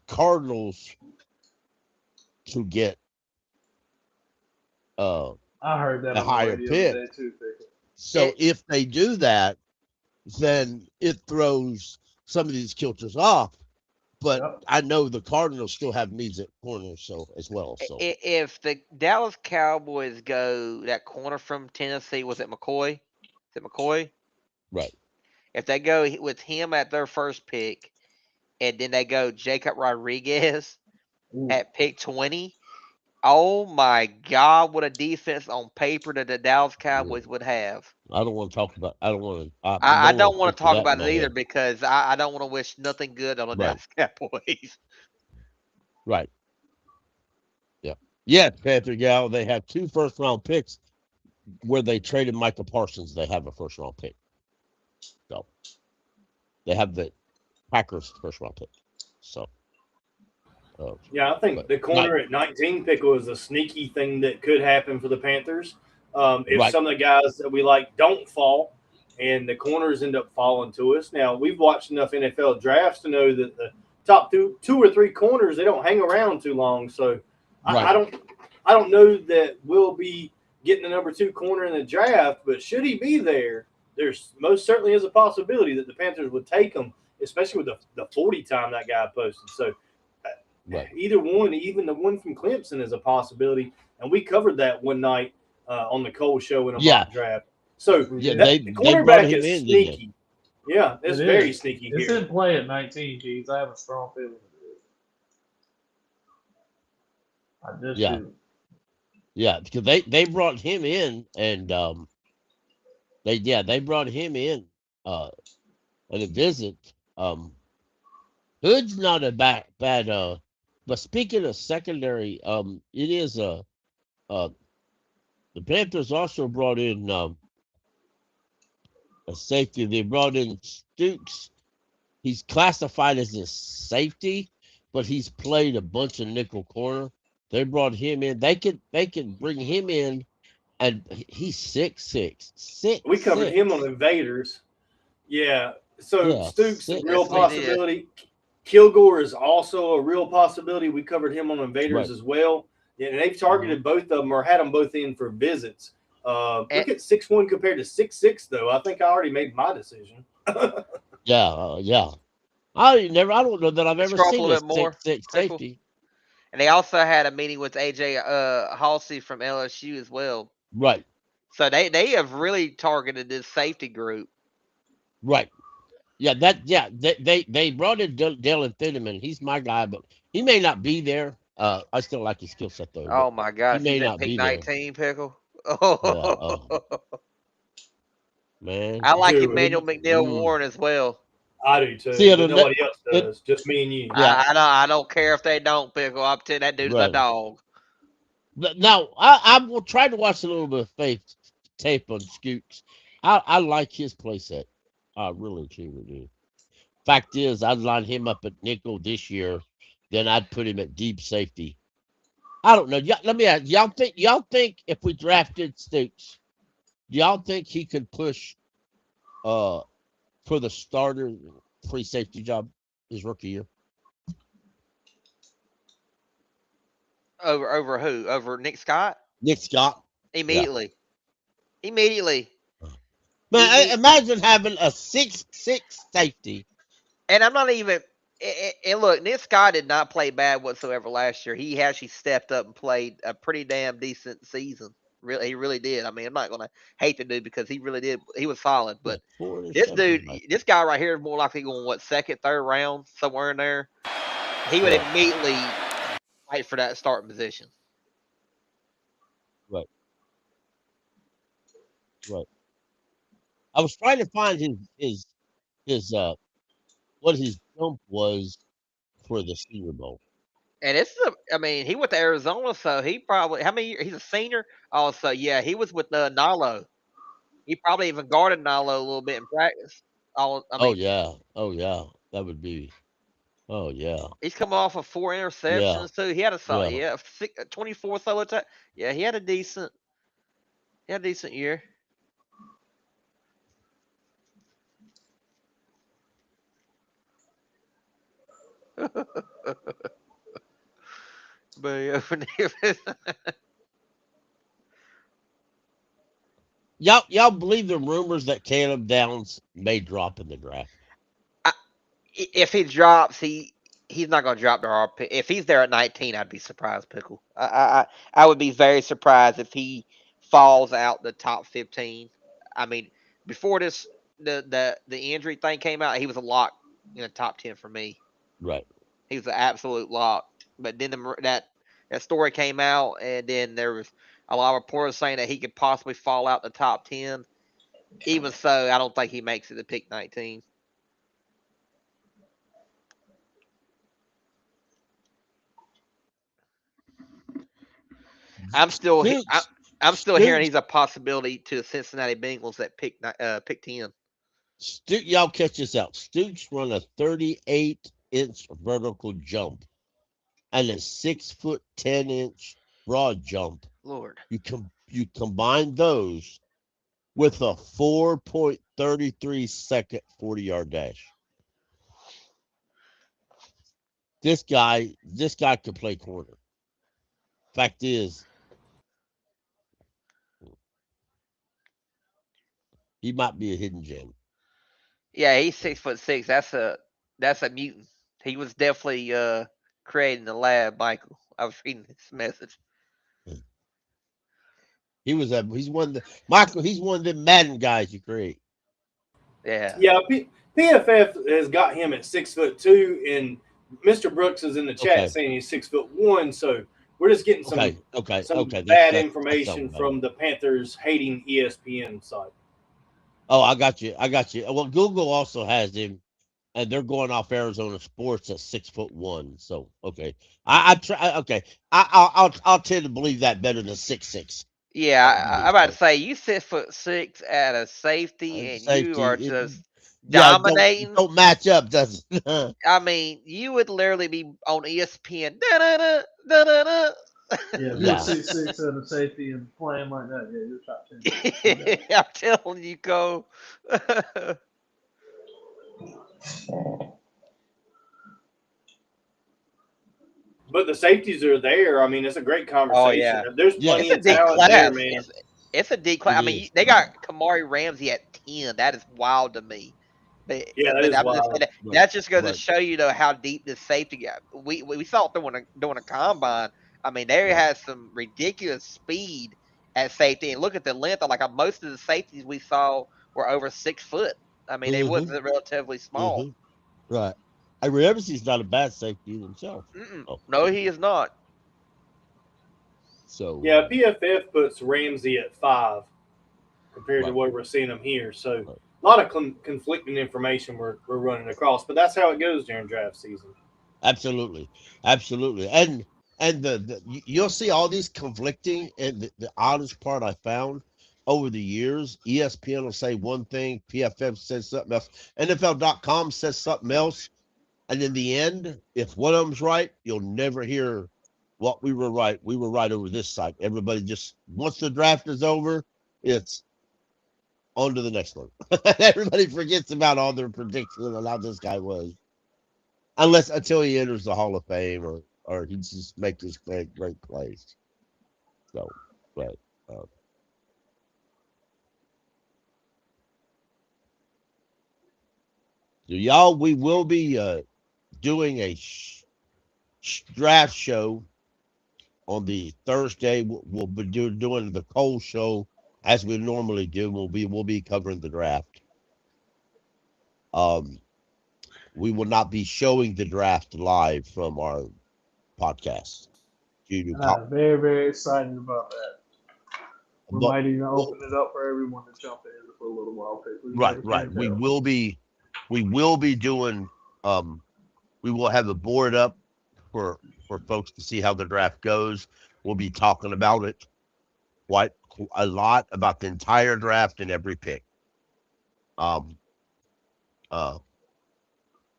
A: Cardinals to get uh,
D: I heard that
A: a
D: on the
A: higher
D: radio
A: pick.
D: today, too, Pickle.
A: So
C: it,
A: if they do that, then it throws some of these kilters off. But
D: Yep.
A: I know the Cardinals still have needs at corner, so as well. So
C: if the Dallas Cowboys go that corner from Tennessee, was it McCoy? Is it McCoy?
A: right,
C: If they go with him at their first pick, and then they go Jacob Rodriguez
D: Ooh.
C: at pick 20, oh my God, what a defense on paper that the Dallas Cowboys would have.
A: I don't want to talk about. I don't want to. I
C: I
A: don't want
C: don't
A: to
C: want to
A: picture
C: talk
A: that in
C: about it
A: my
C: either
A: head.
C: because I don't want to wish nothing good on the
A: Right,
C: Dallas Cowboys.
A: right, yeah, yeah. Panther Gal. They have 2 first-round picks where they traded Michael Parsons. They have a first-round pick. So they have the Packers first-round pick. So,
E: Yeah, I think
A: but
E: the
A: not
E: corner at 19 pickle is a sneaky thing that could happen for the Panthers. If
A: right,
E: some of the guys that we like don't fall and the corners end up falling to us. Now, we've watched enough NFL drafts to know that the top two or three corners, they don't hang around too long. So I,
A: right.
E: I don't I don't know that we'll be getting the number 2 corner in the draft, but should he be there, there's most certainly is a possibility that the Panthers would take him, especially with the 40 time that guy posted. So
A: Right.
E: either one, even the one from Clemson, is a possibility. And we covered that one night on the Cole Show in a
A: Yeah.
E: mock draft. So
D: We
A: Yeah.
D: did.
A: They
E: the
A: brought
E: cornerback
A: him
E: is
A: in, didn't they?
E: sneaky. Yeah, it's
D: It
E: very
D: is.
E: sneaky
D: It's
E: here.
D: in play at 19, Keys. I have a strong feeling it is. I just
A: Yeah.
D: do.
A: Yeah. Because they brought him in, and they brought him in on a visit. Hood's not a bad but speaking of secondary, it is uh the Panthers also brought in a safety. They brought in Stooks He's classified as a safety, but he's played a bunch of nickel corner. They brought him in. They can bring him in, and he's 6'6",
E: We
A: six
E: covered him on
A: six.
E: Invaders. Yeah. So
A: Yeah,
E: Stooks, real
A: six
C: Yes, we
A: six.
C: did.
E: possibility. Kilgore is also a real possibility. We covered him on Invaders
A: Right.
E: as well. Yeah, and they've
A: Hmm.
E: targeted both of them or had them both in for visits.
C: And
E: Look at 6'1" compared to 6'6", though. I think I already made my decision.
A: Yeah, yeah. I don't know that I've ever
C: scroll up a
A: seen
C: little
A: a
C: bit more,
A: 6'6"
C: Pickle.
A: safety.
C: And they also had a meeting with AJ Halsey from LSU as well.
A: Right,
C: So they have really targeted this safety group.
A: right. Yeah. They brought in Dylan Thieneman. He's my guy, but he may not be there. I still like his skill set though, but
C: Oh my
A: he
C: gosh,
A: may
C: he's at
A: not
C: pick
A: be there.
C: 19, Pickle.
A: Yeah.
C: Oh,
A: Man.
C: I like
E: Dude,
C: Emmanuel McNeil
A: Mm.
C: Warren as well.
E: I do
A: See
E: too,
A: it,
E: but nobody else
A: it.
E: does. Just me and you.
A: Yeah.
C: I don't care if they don't, Pickle. I'm telling you, that dude's a
A: Right.
C: dog.
A: Now I will try to watch a little bit of faith tape on Scoots. I like his play set. I really truly do. Fact is, I'd line him up at nickel this year, then I'd put him at deep safety. I don't know. Let me ask y'all think if we drafted Stooks, do y'all think he could push uh for the starter free safety job his rookie year?
C: Over who? Over Nick Scott?
A: Nick Scott. Yeah.
C: Immediately. Immediately.
A: Man,
C: Imme-
A: imagine having a 6'6" safety.
C: and I'm not even. And look, Nick Scott did not play bad whatsoever last year. He actually stepped up and played a pretty damn decent season. Really, he really did. I mean, I'm not gonna hate the dude because he really did. He was solid.
A: Yeah,
C: But
A: four
C: this dude,
A: interceptions last year.
C: this guy right here is more likely going what second, third round, somewhere in there. He would
A: Yeah,
C: immediately fight for that starting position.
A: right, right. I was trying to find his what his jump was for the Senior Bowl.
C: And I mean, he went to Arizona, so he probably how many years? He's a senior. Also, yeah, he was with Nalo. He probably even guarded Nalo a little bit in practice. I
A: Oh
C: mean,
A: yeah, oh yeah, that would be. Oh yeah,
C: he's coming off of four
A: yeah,
C: interceptions too. He had a solid,
A: yeah.
C: yeah, 24 solo touch. Yeah, he had a decent year. But yeah,
A: Y'all believe the rumors that Caleb Downs may drop in the draft?
C: I, if he drops, he's not going to drop to our pick. If he's there at 19, I'd be surprised, Pickle. I would be very surprised if he falls out the top 15. I mean, before this the injury thing came out, he was a lock in the top 10 for me.
A: Right.
C: He was an absolute lock. But then that story came out, and then there was a lot of reporters saying that he could possibly fall out the top 10. Even so, I don't think he makes it to pick 19. I'm still he- I,
A: Stoops,
C: I'm still hearing
A: Stoops,
C: he's a possibility to the Cincinnati Bengals at pick 10.
A: Y'all catch this out. Stoops run a 38-inch vertical jump and a 6 foot 10-inch broad jump.
C: Lord,
A: You combine those with a 4.33 second 40-yard dash. This guy could play corner. Fact is, he might be a hidden gem.
C: yeah, he's 6'6". That's a mutant. He was definitely created in the lab, Michael. I was reading this message.
A: He's one of the Michael. He's one of the Madden guys you create.
C: Yeah,
E: Yeah, PFF has got him at 6'2", and Mr. Brooks is in the chat
A: Okay,
E: saying he's 6'1". So we're just getting
A: okay, okay,
E: some
A: okay.
E: bad
A: That sounds
E: information
A: better.
E: from the Panthers hating ESPN site.
A: Oh, I got you. I got you. Well, Google also has him, and they're going off Arizona Sports at 6'1". So okay, I try. Okay, I'll tend to believe that better than 6'6".
C: yeah.
A: I'll give
C: I'm
A: it a
C: about to
A: chance.
C: say you 6'6" at a safety, and you are
A: Safety.
C: just.
A: Yeah,
C: dominating.
A: don't match up, does it?
C: I mean, you would literally be on ESPN. Da-da-da, da-da-da.
D: Yeah, if you're
A: Yeah.
D: 6'6" and a safety and playing like that, yeah, you're top 10 pick, no doubt.
C: I'm telling you, go.
E: But the safeties are there. I mean, it's a great
C: Oh
E: conversation.
C: yeah,
E: There's
A: Yeah,
C: it's
E: plenty
C: a
E: of
C: deep
E: talent there,
C: class.
E: man.
C: It's a deep
A: it
C: class. I mean,
A: is.
C: they got Kamari Ramsey at 10. That is wild to me. But
E: Yeah, that
C: but
E: is
C: I'm just saying
E: wild.
A: But
C: that just goes to
A: but
C: show you though how deep this safety got. We saw it during a combine. I mean, they
A: right.
C: had some ridiculous speed at safety, and look at the length. Like most of the safeties we saw were over 6 foot. I mean, they
A: Mm-hmm.
C: wasn't relatively small.
A: Mm-hmm. Right. I remember he's not a bad safety himself.
C: Mm-mm.
A: Oh,
C: No, he is not.
A: so
E: Yeah, PFF puts Ramsey at 5 compared to
A: right,
E: what we're seeing him here. So
A: right.
E: a lot of conflicting information we're running across, but that's how it goes during draft season.
A: Absolutely, absolutely, and you'll see all these conflicting. And the oddest part I found over the years, ESPN will say one thing, PFF says something else, NFL.com says something else, and in the end, if one of them's right, you'll never hear what we were right. We were right over this side. Everybody just once the draft is over, it's on to the next one. Everybody forgets about all their predictions and how this guy was, unless until he enters the Hall of Fame or he just makes his great plays. So, but uh, so y'all, we will be doing a draft show on the Thursday. We'll be doing the Cole show as we normally do. We'll be covering the draft. Um, we will not be showing the draft live from our podcast due to
D: And I'm very, very excited about that. We
A: but
D: might even
A: well,
D: open it up for everyone to jump in for a little while. Pick
A: right,
D: whoever
A: right.
D: can't tell.
A: We will be doing um we will have a board up for folks to see how the draft goes. We'll be talking about it quite a lot about the entire draft and every pick. Um uh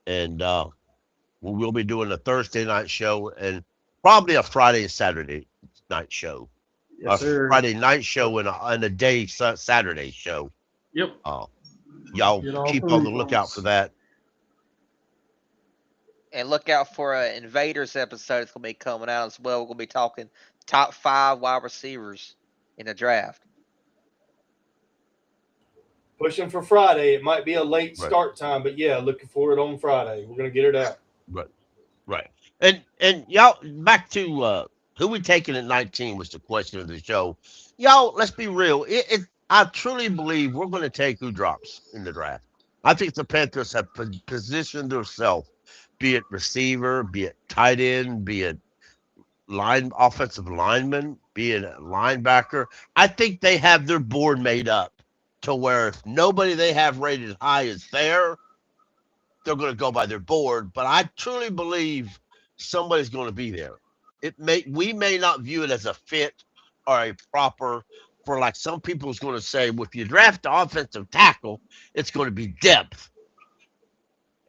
A: and we will be doing a Thursday night show and probably a Friday and Saturday night show. A
D: Yes, sir.
A: Friday night show and a day Saturday show.
D: Yep.
A: Uh y'all
D: Get all
A: keep on
D: three
A: the
D: from
A: lookout for
D: us.
A: that.
C: And look out for an Invaders episode. It's gonna be coming out as well. We're gonna be talking top 5 wide receivers in the draft.
E: Pushing for Friday. It might be a late
A: Right.
E: start time, but yeah, looking for it on Friday. We're gonna get it out.
A: Right. Right. And y'all back to who we taking at 19 was the question of the show. Y'all, let's be real. I truly believe we're going to take who drops in the draft. I think the Panthers have positioned themselves, be it receiver, be it tight end, be it offensive lineman, be it a linebacker. I think they have their board made up to where if nobody they have rated high is there, they're going to go by their board, but I truly believe somebody's going to be there. We may not view it as a fit or a proper for like some people's going to say, well, if you draft the offensive tackle, it's going to be depth.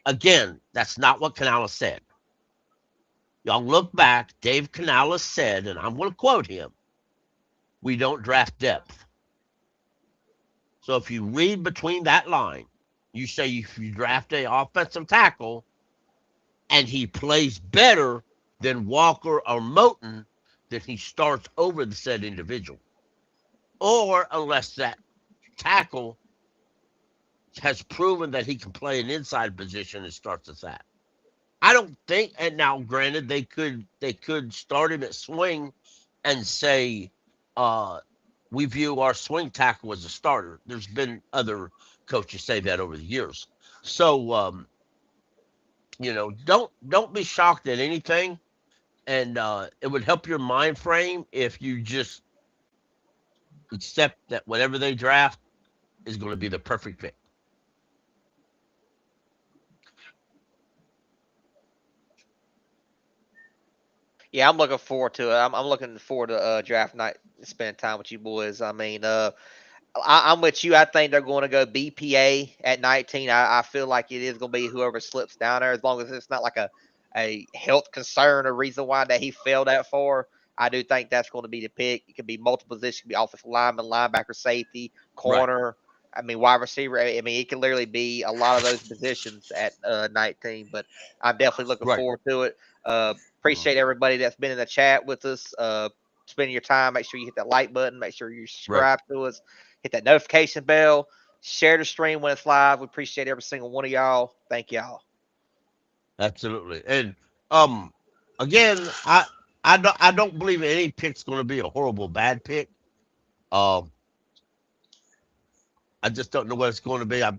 A: Again, that's not what Canales said. Y'all look back, Dave Canales said, and I'm going to quote him: "We don't draft depth." So if you read between that line, you say if you draft a offensive tackle, and he plays better than Walker or Moten, then he starts over the said individual. Or unless that tackle has proven that he can play an inside position and starts at that. I don't think, and now granted they could start him at swing and say, uh, we view our swing tackle as a starter. There's been other coaches say that over the years. So don't be shocked at anything, and it would help your mind frame if you just accept that whatever they draft is going to be the perfect fit.
C: Yeah, I'm looking forward to it. I'm looking forward to draft night, spending time with you boys. I mean, I'm with you. I think they're going to go BPA at 19. I feel like it is going to be whoever slips down there, as long as it's not like a health concern or reason why that he fell that far. I do think that's going to be the pick. It could be multiple positions. It could be offensive lineman, linebacker, safety,
A: Right.
C: corner. I mean, wide receiver. I mean, it can literally be a lot of those positions at 19. But I'm definitely looking
A: Right.
C: forward to it.
A: Uh,
C: Appreciate everybody that's been in the chat with us. Spending your time. Make sure you hit that like button. Make sure you
A: right.
C: subscribe to us. Hit that notification bell. Share the stream when it's live. We appreciate every single one of y'all. Thank y'all.
A: Absolutely. And um, again, I don't believe any pick's going to be a horrible bad pick. Um, I just don't know what it's going to be. I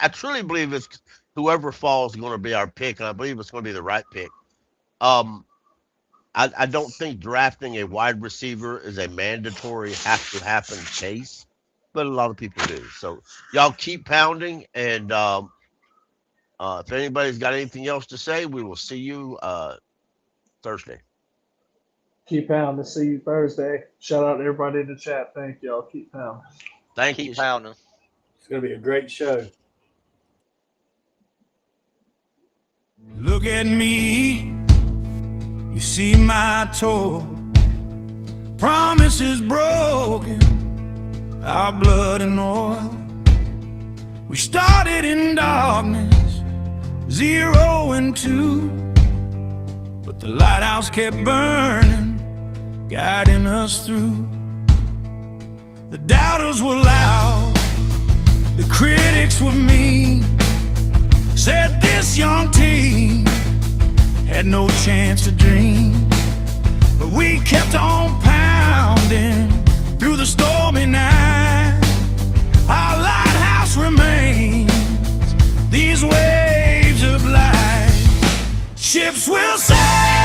A: truly believe it's whoever falls is going to be our pick, and I believe it's going to be the right pick. Um, I don't think drafting a wide receiver is a mandatory have to happen case, but a lot of people do. So y'all keep pounding, and if anybody's got anything else to say, we will see you Thursday.
D: Keep pounding. See you Thursday. Shout out to everybody in the chat. Thank y'all. Keep pounding.
A: Thank you.
C: Keep pounding.
E: It's going to be a great show.
F: Look at me, you see my toil. Promises broken, our blood and oil. We started in darkness, 0 and 2, but the lighthouse kept burning, guiding us through. The doubters were loud, the critics were mean. Said this young team had no chance to dream, but we kept on pounding through the stormy night. Our lighthouse remains, these waves of light. Ships will sail